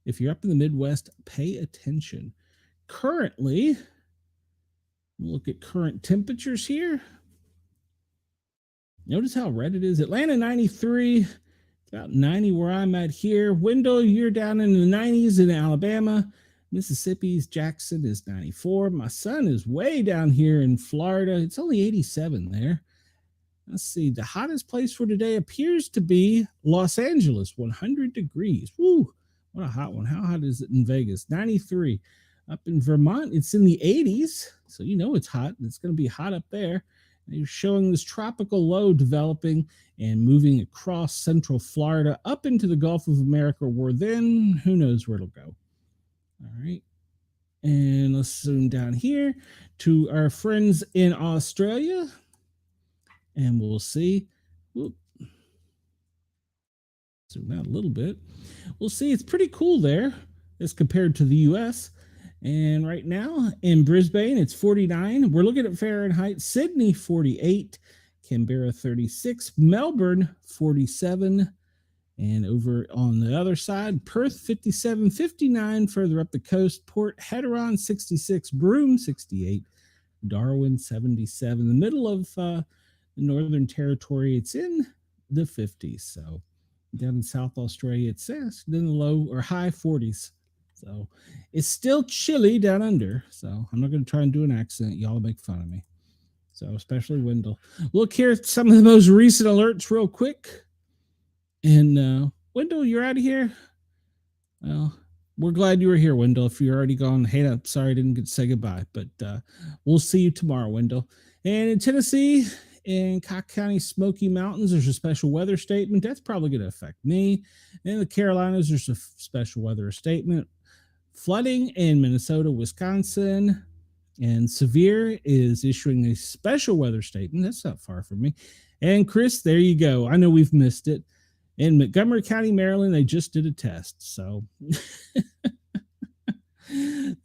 if you're up in the Midwest, pay attention. Currently, look at current temperatures here. Notice how red it is. Atlanta 93, about 90 where I'm at here. Wendell, you're down in the 90s in Alabama. Mississippi's Jackson is 94. My son is way down here in Florida. It's only 87 there. Let's see. The hottest place for today appears to be Los Angeles, 100 degrees. Woo! What a hot one. How hot is it in Vegas? 93. Up in Vermont, it's in the 80s. So you know it's hot. It's going to be hot up there. They're showing this tropical low developing and moving across central Florida up into the Gulf of America, where then who knows where it'll go. All right. And let's zoom down here to our friends in Australia. And we'll see. Whoop. Zoom out a little bit. We'll see it's pretty cool there as compared to the US. And right now in Brisbane, it's 49. We're looking at Fahrenheit. Sydney, 48. Canberra, 36. Melbourne, 47. And over on the other side, Perth, 57. 59 further up the coast. Port Hedron, 66. Broome, 68. Darwin, 77. The middle of the Northern Territory, it's in the 50s. So down in South Australia, it's in the low or high 40s. So it's still chilly down under. So I'm not going to try and do an accent. Y'all make fun of me. So especially Wendell. Look here at some of the most recent alerts real quick. And Wendell, you're out of here. Well, we're glad you were here, Wendell. If you're already gone, hey, I'm sorry I didn't get to say goodbye. But we'll see you tomorrow, Wendell. And in Tennessee, in Cock County, Smoky Mountains, there's a special weather statement. That's probably going to affect me. In the Carolinas, there's a special weather statement. Flooding in Minnesota, Wisconsin, and Severe is issuing a special weather statement. That's not far from me. And Chris, there you go. I know we've missed it. In Montgomery County, Maryland, they just did a test. So,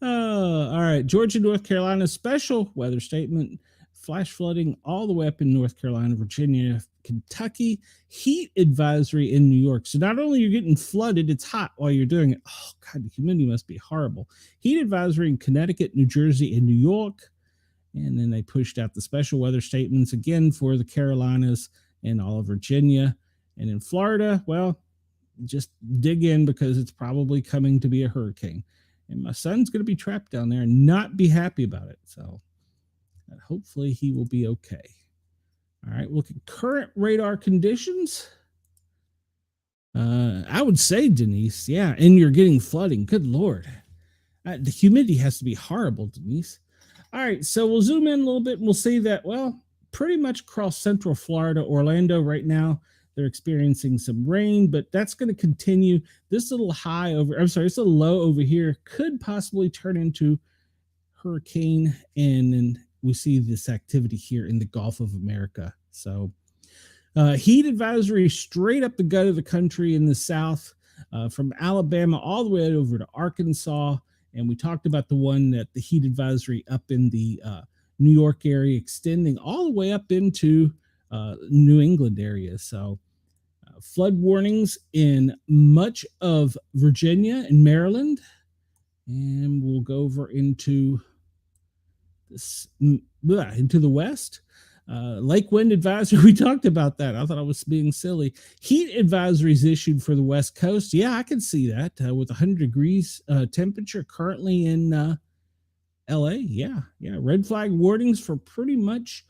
all right. Georgia, North Carolina, special weather statement. Flash flooding all the way up in North Carolina, Virginia, Kentucky, heat advisory in New York. So not only you're getting flooded, it's hot while you're doing it. Oh, God, the humidity must be horrible. Heat advisory in Connecticut, New Jersey, and New York. And then they pushed out the special weather statements again for the Carolinas and all of Virginia. And in Florida, well, just dig in because it's probably coming to be a hurricane. And my son's going to be trapped down there and not be happy about it. So hopefully he will be okay. All right, look at current radar conditions. I would say, Denise, yeah, and you're getting flooding. Good Lord. The humidity has to be horrible, Denise. All right, so we'll zoom in a little bit and we'll see that, well, pretty much across central Florida, Orlando right now, they're experiencing some rain, but that's going to continue. This little this little low over here could possibly turn into hurricane, and then we see this activity here in the Gulf of America. So heat advisory straight up the gut of the country in the south, from Alabama all the way over to Arkansas. And we talked about the one that the heat advisory up in the New York area, extending all the way up into New England area. So flood warnings in much of Virginia and Maryland. And we'll go over into the west. Lake wind advisory, we talked about that. I thought I was being silly. Heat advisories issued for the west coast. Yeah, I can see that with 100 degrees temperature currently in LA. Yeah. Red flag warnings for pretty much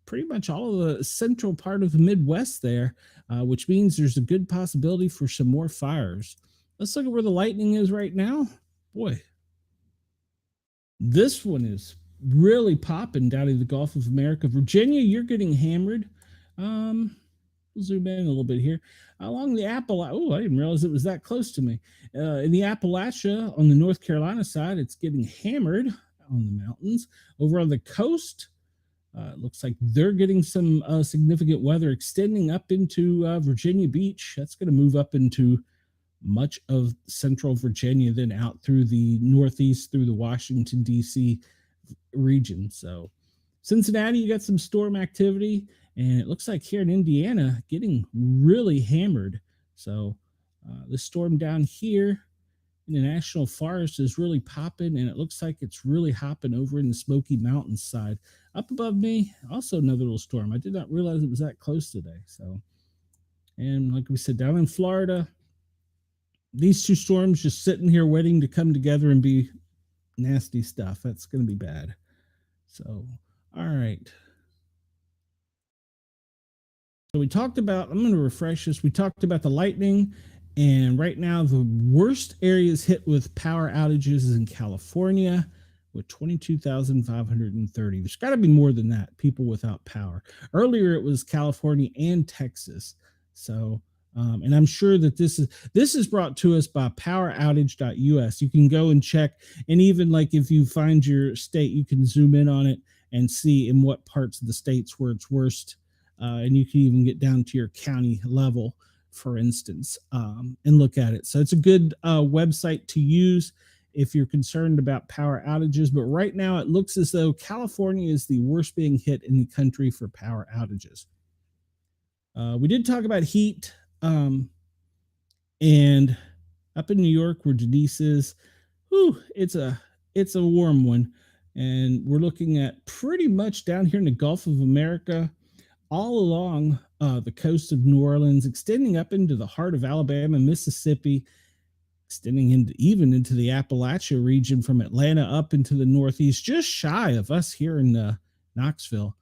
pretty much all of the central part of the Midwest there, which means there's a good possibility for some more fires. Let's look at where the lightning is right now. Boy, this one is really popping down in the Gulf of America. Virginia, you're getting hammered. We'll zoom in a little bit here. Along the Appalachia. Oh, I didn't realize it was that close to me. In the Appalachia on the North Carolina side, it's getting hammered on the mountains. Over on the coast, it looks like they're getting some significant weather extending up into Virginia Beach. That's going to move up into much of central Virginia, then out through the Northeast, through the Washington, D.C. region. So Cincinnati, you got some storm activity, and it looks like here in Indiana, getting really hammered. So the storm down here in the National Forest is really popping, and it looks like it's really hopping over in the Smoky Mountains side. Up above me, also another little storm. I did not realize it was that close today. So, and like we said, down in Florida, these two storms just sitting here waiting to come together and be nasty stuff. That's going to be bad. So, all right. So we talked about, I'm going to refresh this. We talked about the lightning, and right now the worst areas hit with power outages is in California with 22,530. There's got to be more than that, people without power. Earlier it was California and Texas. So, and I'm sure that this is brought to us by poweroutage.us. You can go and check, and even like if you find your state, you can zoom in on it and see in what parts of the states where it's worst. And you can even get down to your county level, for instance, and look at it. So it's a good website to use if you're concerned about power outages. But right now it looks as though California is the worst being hit in the country for power outages. We did talk about heat, and up in New York where Denise is, it's a warm one. And we're looking at pretty much down here in the Gulf of America, all along the coast of New Orleans, extending up into the heart of Alabama, Mississippi, extending even into the Appalachia region from Atlanta up into the Northeast, just shy of us here in Knoxville.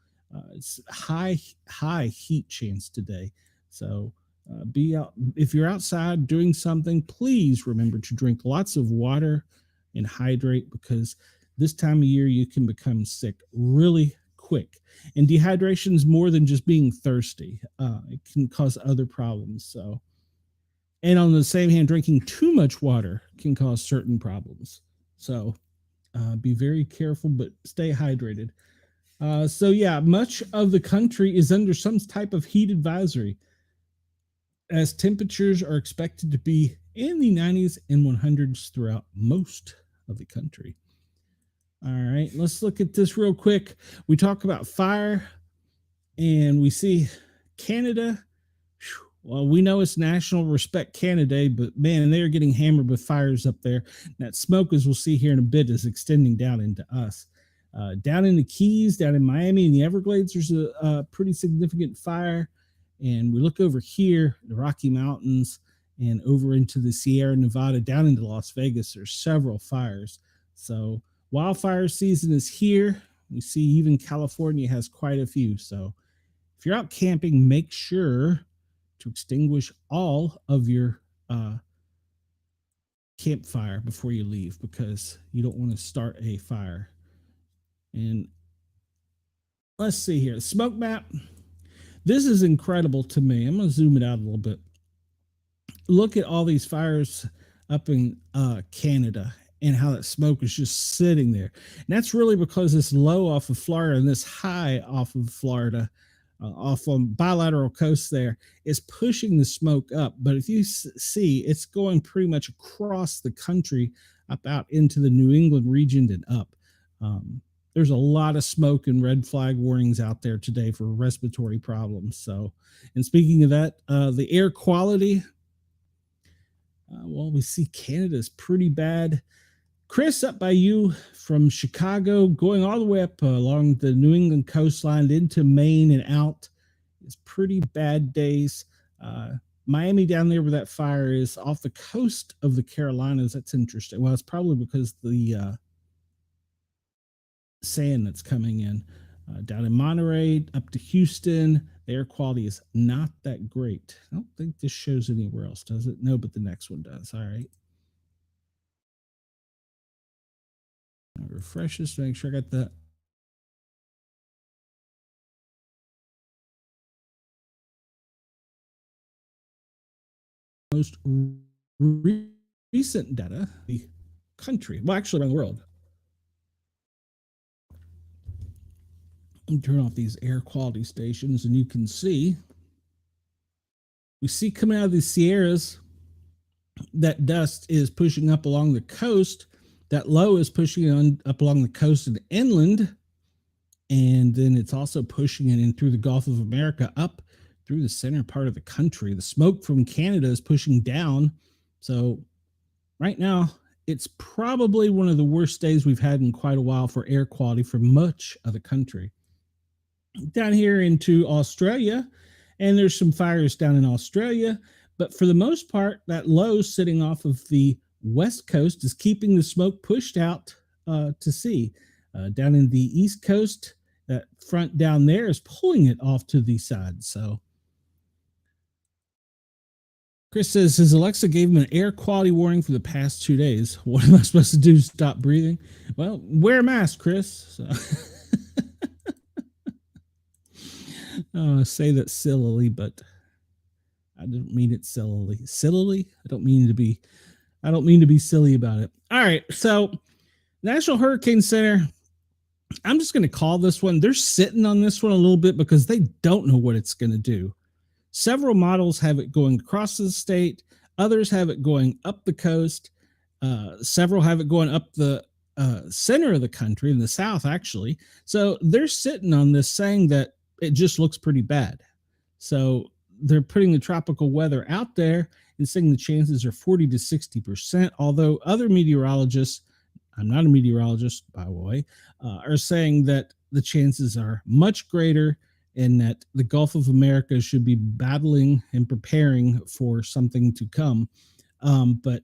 It's high heat chance today. So be out if you're outside doing something. Please remember to drink lots of water and hydrate, because this time of year you can become sick really quick. And dehydration is more than just being thirsty. It can cause other problems. So, and on the same hand, drinking too much water can cause certain problems. So be very careful, but stay hydrated. So yeah, much of the country is under some type of heat advisory, as temperatures are expected to be in the 90s and 100s throughout most of the country. All right, let's look at this real quick. We talk about fire, and we see Canada. Well, we know it's National Respect Canada Day, but man, they're getting hammered with fires up there. That smoke, as we'll see here in a bit, is extending down into us. Down in the Keys, down in Miami and the Everglades, there's a pretty significant fire. And we look over here, the Rocky Mountains, and over into the Sierra Nevada, down into Las Vegas, there's several fires. So wildfire season is here. We see even California has quite a few. So if you're out camping, make sure to extinguish all of your campfire before you leave, because you don't want to start a fire. And let's see here, the smoke map. This is incredible to me. I'm going to zoom it out a little bit. Look at all these fires up in Canada, and how that smoke is just sitting there. And that's really because this low off of Florida and this high off of Florida, off on bilateral coast there, is pushing the smoke up. But if you see, it's going pretty much across the country, up out into the New England region and up. There's a lot of smoke and red flag warnings out there today for respiratory problems. So, and speaking of that, the air quality, well, we see Canada's pretty bad. Chris, up by you from Chicago, going all the way up along the New England coastline into Maine and out, it's pretty bad days. Miami down there where that fire is, off the coast of the Carolinas. That's interesting. Well, it's probably because the sand that's coming in. Down in Monterey, up to Houston, the air quality is not that great. I don't think this shows anywhere else, does it? No, but the next one does. All right. I'll refresh this to make sure I got that. Most recent data, the country, well, actually around the world. Turn off these air quality stations, and you can see, we see coming out of these Sierras, that dust is pushing up along the coast. That low is pushing it up along the coast and inland. And then it's also pushing it in through the Gulf of America up through the center part of the country. The smoke from Canada is pushing down. So right now, it's probably one of the worst days we've had in quite a while for air quality for much of the country. Down here into Australia, and there's some fires down in Australia, but for the most part, that low sitting off of the west coast is keeping the smoke pushed out to sea. Down in the east coast, that front down there is pulling it off to the side. So Chris says his Alexa gave him an air quality warning for the past 2 days. What am I supposed to do? Stop breathing? Well, wear a mask, Chris. So. Say that sillily, but I don't mean it sillily. Sillily? I don't mean to be silly about it. All right, so National Hurricane Center, I'm just going to call this one. They're sitting on this one a little bit because they don't know what it's going to do. Several models have it going across the state. Others have it going up the coast. Several have it going up the center of the country, in the south, actually. So they're sitting on this saying that it just looks pretty bad. So they're putting the tropical weather out there and saying the chances are 40 to 60%, although other meteorologists, I'm not a meteorologist, by the way, are saying that the chances are much greater and that the Gulf of America should be battling and preparing for something to come. But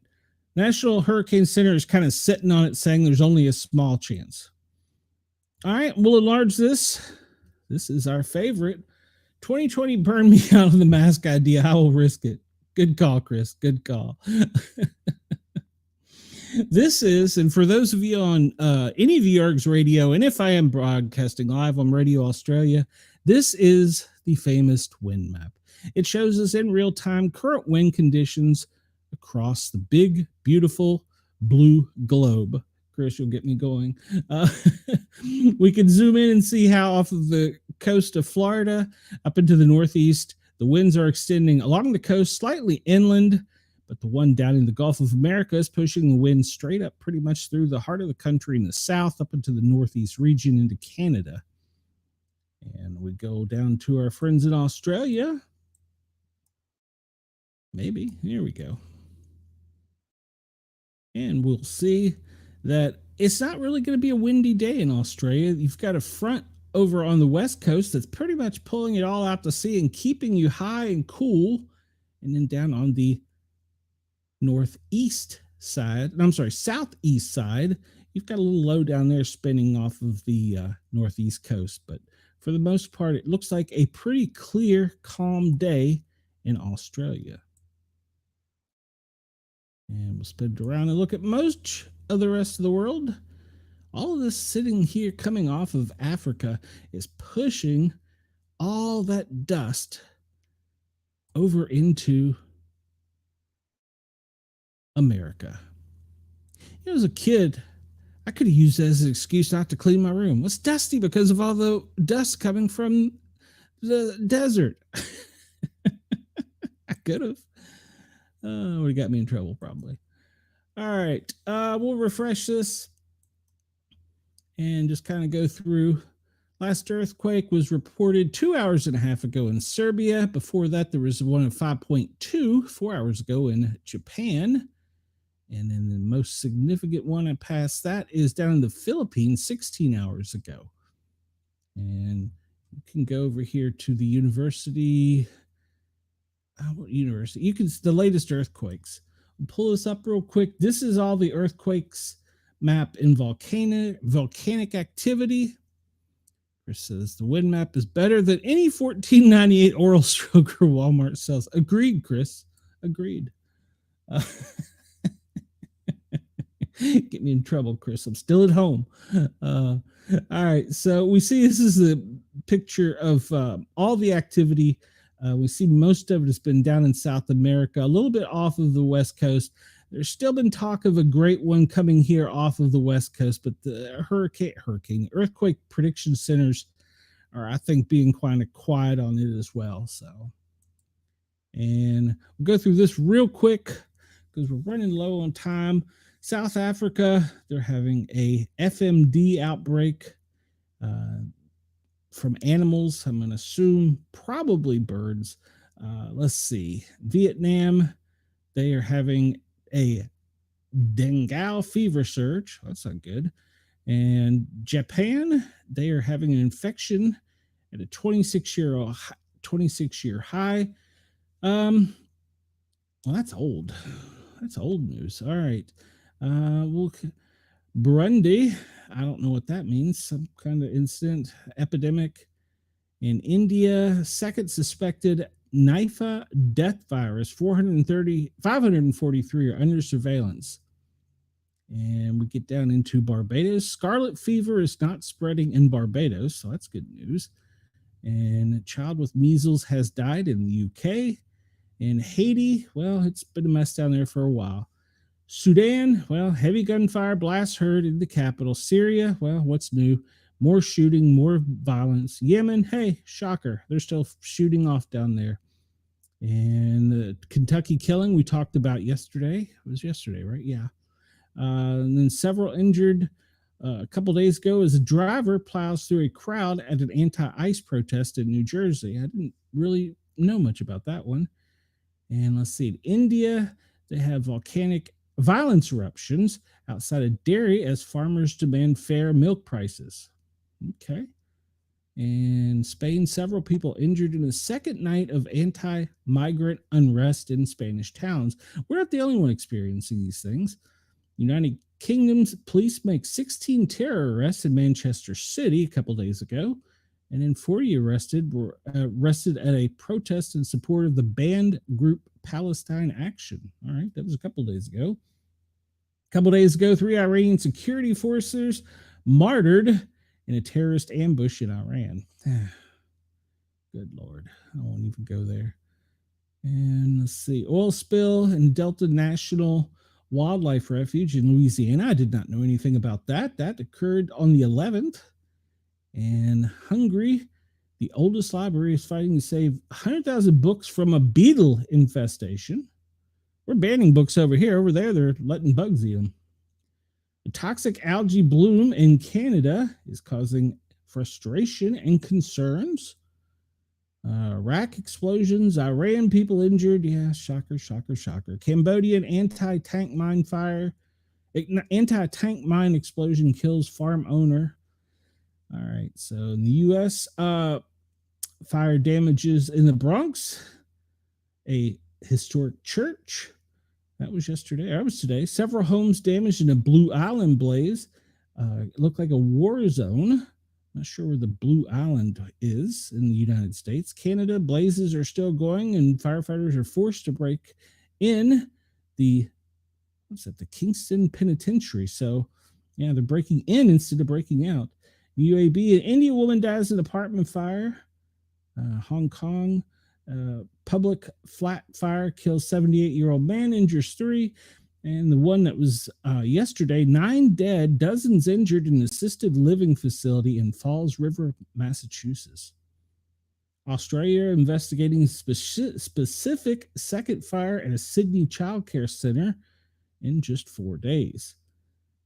National Hurricane Center is kind of sitting on it, saying there's only a small chance. All right, we'll enlarge this. This is our favorite. 2020 burned me out of the mask idea. I will risk it. Good call, Chris. Good call. This is, and for those of you on any of VRG's radio, and if I am broadcasting live on Radio Australia, this is the famous wind map. It shows us in real time current wind conditions across the big, beautiful blue globe. Chris, you'll get me going. We can zoom in and see how off of the coast of Florida up into the northeast, the winds are extending along the coast, slightly inland, but the one down in the Gulf of America is pushing the wind straight up pretty much through the heart of the country in the south, up into the northeast region into Canada. And we go down to our friends in Australia. Maybe. Here we go. And we'll see that it's not really going to be a windy day in Australia. You've got a front over on the west coast that's pretty much pulling it all out to sea and keeping you high and cool. And then down on the southeast side, you've got a little low down there spinning off of the northeast coast. But for the most part, it looks like a pretty clear, calm day in Australia. And we'll spin it around and look at most of the rest of the world. All of this sitting here coming off of Africa is pushing all that dust over into America. You know, as a kid, I could have used that as an excuse not to clean my room. It's dusty because of all the dust coming from the desert. I could have. Would have got me in trouble, probably. All right. We'll refresh this and just kind of go through. Last earthquake was reported 2 hours and a half ago in Serbia. Before that, there was one of 5.2 4 hours ago in Japan. And then the most significant one past that is down in the Philippines 16 hours ago. And you can go over here to the university. What university? You can, the latest earthquakes. I'll pull this up real quick. This is all the earthquakes map in volcanic activity. Chris says the wind map is better than any 1498 Oral Stroker Walmart sells. Agreed, Chris. Agreed. Get me in trouble, Chris. I'm still at home. All right. So we see this is a picture of all the activity. We see most of it has been down in South America, a little bit off of the West Coast. There's still been talk of a great one coming here off of the West Coast, but the earthquake prediction centers are, I think, being kind of quiet on it as well. So, and we'll go through this real quick because we're running low on time. South Africa, they're having a FMD outbreak from animals. I'm going to assume probably birds. Let's see. Vietnam, they are having a dengue fever surge. That's not good. And Japan, they are having an infection at a 26-year high. Well, that's old. That's old news. All right. Burundi, I don't know what that means. Some kind of incident, epidemic. In India, second suspected Nipah death virus, 543 are under surveillance. And we get down into Barbados. Scarlet fever is not spreading in Barbados, so that's good news. And a child with measles has died in the UK. In Haiti, well, it's been a mess down there for a while. Sudan, well, heavy gunfire blast heard in the capital. Syria, well, what's new? More shooting, more violence. Yemen, hey, shocker, they're still shooting off down there. And the Kentucky killing we talked about yesterday. It was yesterday, right? Yeah. And then several injured a couple days ago as a driver plows through a crowd at an anti-ICE protest in New Jersey. I didn't really know much about that one. And let's see, in India, they have volcanic violence eruptions outside of dairy as farmers demand fair milk prices. Okay. In Spain, several people injured in the second night of anti-migrant unrest in Spanish towns. We're not the only one experiencing these things. United Kingdom's police make 16 terror arrests in Manchester City a couple days ago, and then 40 were arrested at a protest in support of the banned group Palestine Action. All right, that was a couple days ago. A couple days ago, 3 Iranian security forces martyred in a terrorist ambush in Iran. Good Lord, I won't even go there. And let's see, oil spill in Delta National Wildlife Refuge in Louisiana. I did not know anything about that. That occurred on the 11th. And Hungary, the oldest library, is fighting to save 100,000 books from a beetle infestation. We're banning books over here. Over there, they're letting bugs eat them. The toxic algae bloom in Canada is causing frustration and concerns. Iraq explosions, Iran people injured. Yeah, shocker, shocker, shocker. Cambodian anti-tank mine explosion kills farm owner. All right, so in the U.S., fire damages in the Bronx, a historic church. That was yesterday. That was today. Several homes damaged in a Blue Island blaze. It looked like a war zone. Not sure where the Blue Island is in the United States. Canada, blazes are still going, and firefighters are forced to break in the Kingston Penitentiary. So, yeah, they're breaking in instead of breaking out. UAB, an Indian woman dies in an apartment fire. Hong Kong, public flat fire kills 78-year-old man, injures 3. And the one that was yesterday, 9 dead, dozens injured in an assisted living facility in Falls River, Massachusetts. Australia investigating specific second fire at a Sydney childcare center in just 4 days.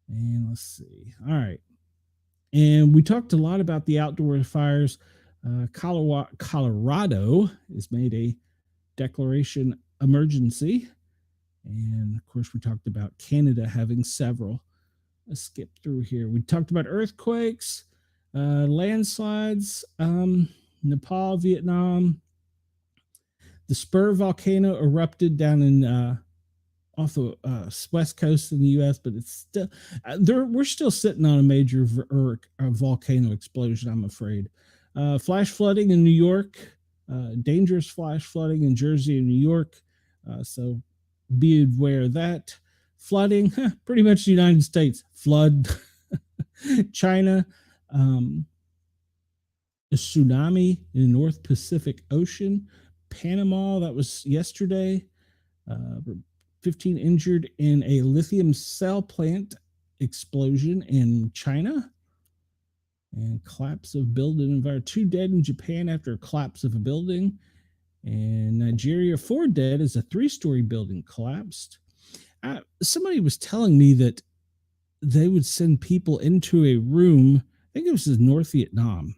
And let's see. All right. And we talked a lot about the outdoor fires. Colorado has made a declaration emergency. And of course, we talked about Canada having several. Let's skip through here. We talked about earthquakes, landslides, Nepal, Vietnam. The Spur volcano erupted down in off the west coast in the U.S., but it's still we're still sitting on a major volcano explosion, I'm afraid. Flash flooding in New York, dangerous flash flooding in Jersey and New York. So be aware of that. Flooding, pretty much the United States. Flood. China, a tsunami in the North Pacific Ocean. Panama, that was yesterday. 15 injured in a lithium cell plant explosion in China. And collapse of building. 2 dead in Japan after a collapse of a building. And Nigeria, 4 dead as a 3-story building collapsed. Somebody was telling me that they would send people into a room. I think it was in North Vietnam.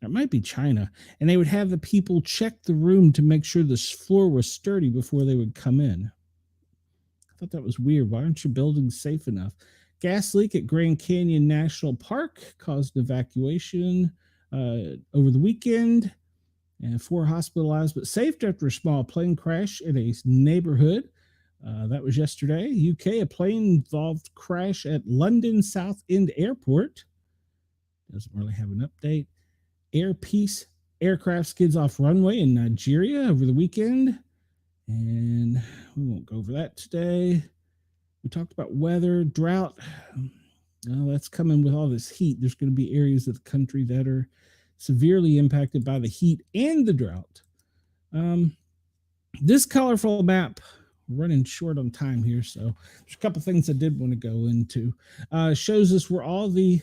It might be China. And they would have the people check the room to make sure the floor was sturdy before they would come in. I thought that was weird. Why aren't your buildings safe enough? Gas leak at Grand Canyon National Park caused evacuation over the weekend. And 4 hospitalized but saved after a small plane crash in a neighborhood. That was yesterday. UK, a plane-involved crash at London Southend Airport. Doesn't really have an update. Air Peace aircraft skids off runway in Nigeria over the weekend. And we won't go over that today. We talked about weather, drought. That's coming with all this heat. There's going to be areas of the country that are severely impacted by the heat and the drought. This colorful map, running short on time here, so there's a couple things I did want to go into. Shows us where all the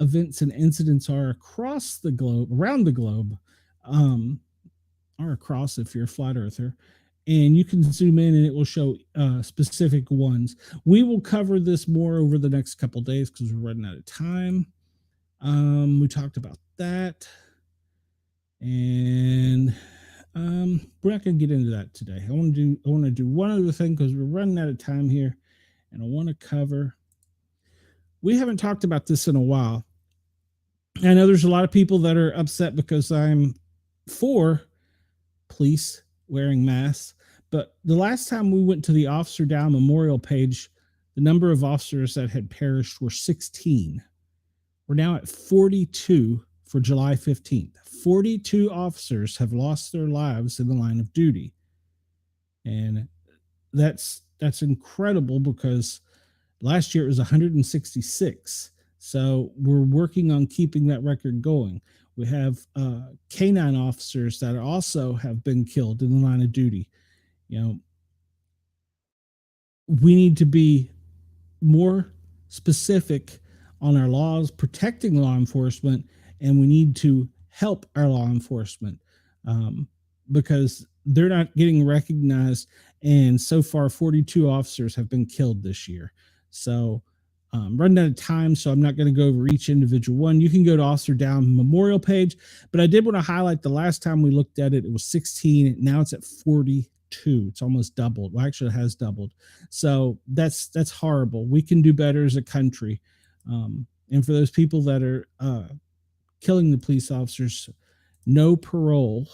events and incidents are across the globe, around the globe, or across if you're a flat earther. And you can zoom in and it will show specific ones. We will cover this more over the next couple days because we're running out of time. We talked about that. And we're not going to get into that today. I want to do one other thing because we're running out of time here. And I want to cover. We haven't talked about this in a while. I know there's a lot of people that are upset because I'm for police wearing masks. But the last time we went to the Officer Down memorial page, the number of officers that had perished were 16. We're now at 42 for July 15th. 42 officers have lost their lives in the line of duty. And that's incredible because last year it was 166. So we're working on keeping that record going. We have canine officers that also have been killed in the line of duty. You know, we need to be more specific on our laws protecting law enforcement, and we need to help our law enforcement because they're not getting recognized. And so far, 42 officers have been killed this year. So running out of time, so I'm not going to go over each individual one. You can go to Officer Down memorial page, but I did want to highlight the last time we looked at it, it was 16. Now it's at 42. It's almost doubled. Well, actually, it has doubled. So that's horrible. We can do better as a country. And for those people that are killing the police officers, no parole.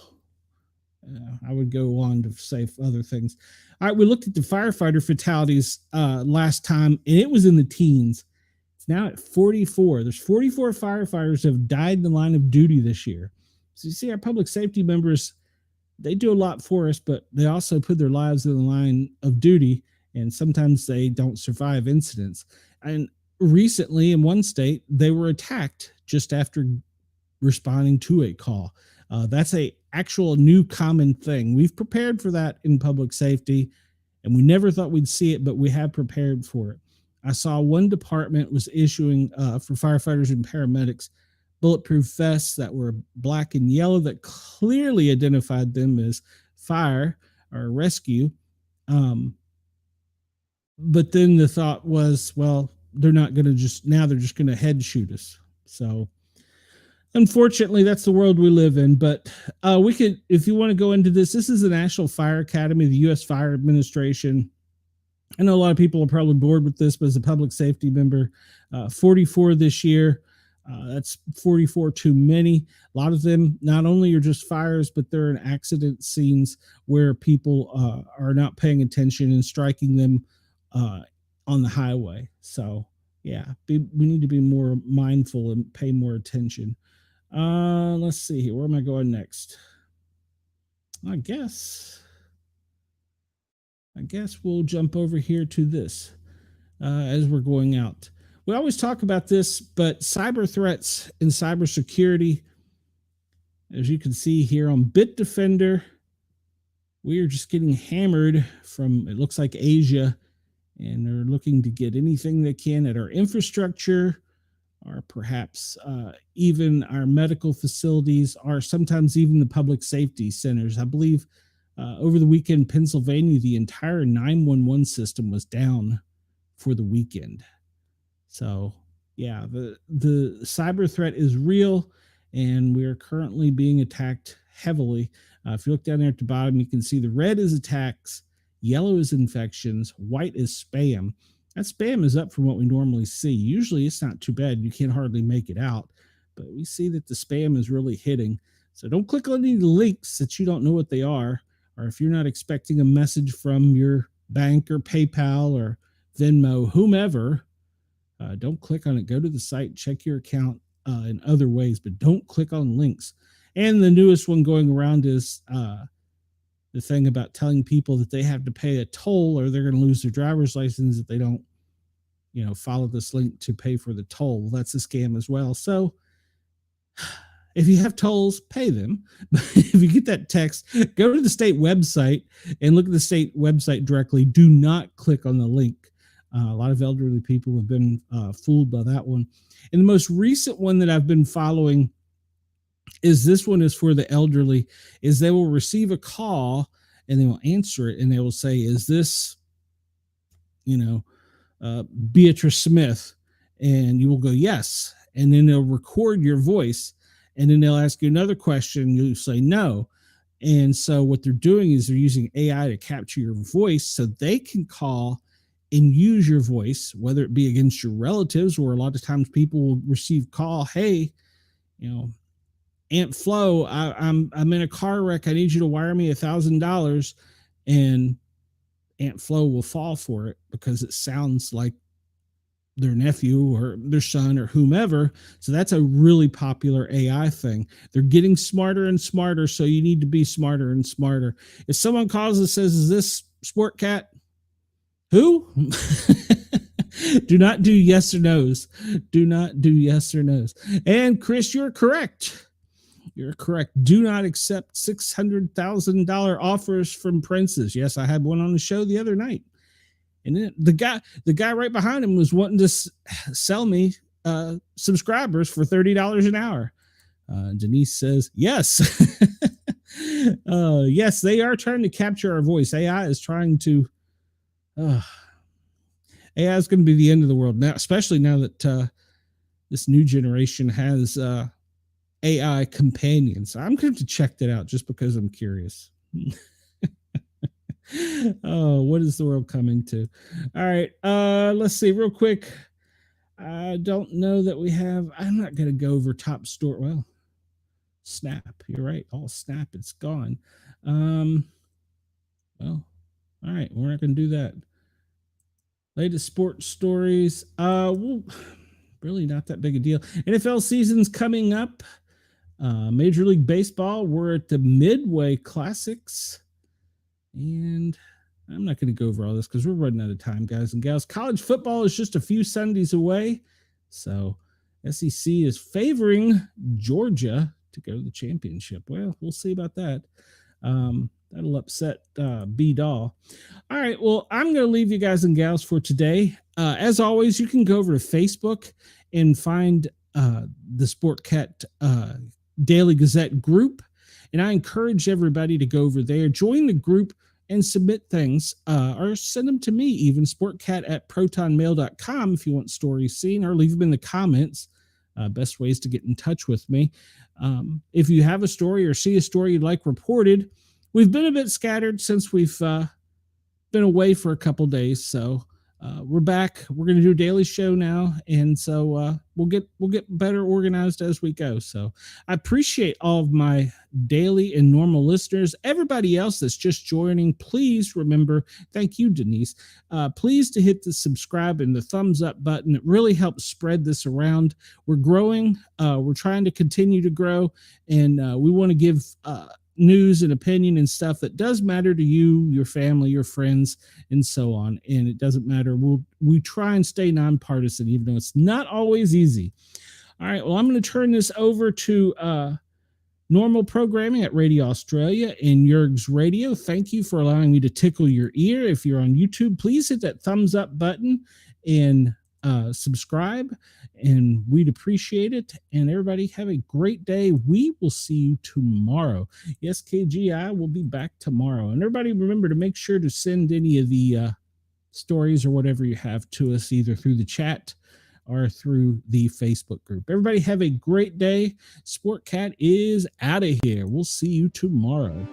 I would go on to say other things. All right, we looked at the firefighter fatalities last time, and it was in the teens. It's now at 44. There's 44 firefighters who have died in the line of duty this year. So you see our public safety members, they do a lot for us, but they also put their lives in the line of duty, and sometimes they don't survive incidents. And recently in one state, they were attacked just after responding to a call. That's a actual new common thing. We've prepared for that in public safety, and we never thought we'd see it, but we have prepared for it. I saw one department was issuing for firefighters and paramedics bulletproof vests that were black and yellow that clearly identified them as fire or rescue. But then the thought was, well, they're not going to they're just going to head shoot us. So unfortunately, that's the world we live in. But we could, if you want to go into this is the National Fire Academy, the U.S. Fire Administration. I know a lot of people are probably bored with this, but as a public safety member, 44 this year. That's 44 too many. A lot of them not only are just fires, but they're in accident scenes where people are not paying attention and striking them on the highway. So, yeah, we need to be more mindful and pay more attention. Let's see here. Where am I going next? I guess we'll jump over here to this as we're going out. We always talk about this, but cyber threats and cybersecurity, as you can see here on Bitdefender, we are just getting hammered from, it looks like Asia, and they're looking to get anything they can at our infrastructure, or perhaps even our medical facilities, or sometimes even the public safety centers. I believe Over the weekend, Pennsylvania, the entire 911 system was down for the weekend. So, yeah, the cyber threat is real, and we are currently being attacked heavily. If you look down there at the bottom, you can see the red is attacks, yellow is infections, white is spam. That spam is up from what we normally see. Usually it's not too bad. You can't hardly make it out, but we see that the spam is really hitting. So don't click on any links that you don't know what they are, or if you're not expecting a message from your bank or PayPal or Venmo, whomever, don't click on it. Go to the site, check your account in other ways, but don't click on links. And the newest one going around is the thing about telling people that they have to pay a toll or they're going to lose their driver's license if they don't, follow this link to pay for the toll. Well, that's a scam as well. So if you have tolls, pay them. But if you get that text, go to the state website and look at the state website directly. Do not click on the link. A lot of elderly people have been fooled by that one. And the most recent one that I've been following is this one is for the elderly, is they will receive a call and they will answer it and they will say, is this, Beatrice Smith? And you will go, yes. And then they'll record your voice. And then they'll ask you another question. You say no. And so what they're doing is they're using AI to capture your voice so they can call and use your voice, whether it be against your relatives, or a lot of times people will receive call, hey, Aunt Flo, I'm in a car wreck. I need you to wire me $1,000. And Aunt Flo will fall for it because it sounds like their nephew or their son or whomever. So that's a really popular AI thing. They're getting smarter and smarter. So you need to be smarter and smarter. If someone calls and says, is this Sportcat? Who? Do not do yes or no's. Do not do yes or no's. And Chris, you're correct. You're correct. Do not accept $600,000 offers from princes. Yes, I had one on the show the other night. And then the guy right behind him was wanting to sell me subscribers for $30 an hour. Denise says, yes. Yes, they are trying to capture our voice. AI is trying to. AI is going to be the end of the world now, especially now that this new generation has AI companions. I'm going to check that out just because I'm curious. Oh, what is the world coming to? All right. Let's see real quick. I don't know that we have, I'm not going to go over top store. Well, Snap. You're right. All Snap. It's gone. Well, all right. We're not going to do that. Latest sports stories. Well, really not that big a deal. NFL season's coming up. Major League Baseball, we're at the Midway Classics. And I'm not going to go over all this because we're running out of time, guys and gals. College football is just a few Sundays away. So SEC is favoring Georgia to go to the championship. Well, we'll see about that. That'll upset B-Doll. All right, well, I'm going to leave you guys and gals for today. As always, you can go over to Facebook and find the Sportcat Daily Gazette group. And I encourage everybody to go over there, join the group, and submit things, or send them to me, even sportcat@protonmail.com if you want stories seen, or leave them in the comments. Best ways to get in touch with me. If you have a story or see a story you'd like reported, we've been a bit scattered since we've been away for a couple days, so we're back. We're going to do a daily show now, and so we'll get better organized as we go. So I appreciate all of my daily and normal listeners. Everybody else that's just joining, please remember, thank you, Denise, please to hit the subscribe and the thumbs up button. It really helps spread this around. We're growing. We're trying to continue to grow, and we want to give news and opinion and stuff that does matter to you, your family, your friends, and so on. And it doesn't matter. We try and stay nonpartisan, even though it's not always easy. All right. Well, I'm going to turn this over to normal programming at Radio Australia and Yerg's Radio. Thank you for allowing me to tickle your ear. If you're on YouTube, please hit that thumbs up button and subscribe, and we'd appreciate it. And everybody have a great day. We will see you tomorrow. Yes, KGI will be back tomorrow. And everybody remember to make sure to send any of the stories or whatever you have to us, either through the chat or through the Facebook group. Everybody have a great day. Sportcat is out of here. We'll see you tomorrow.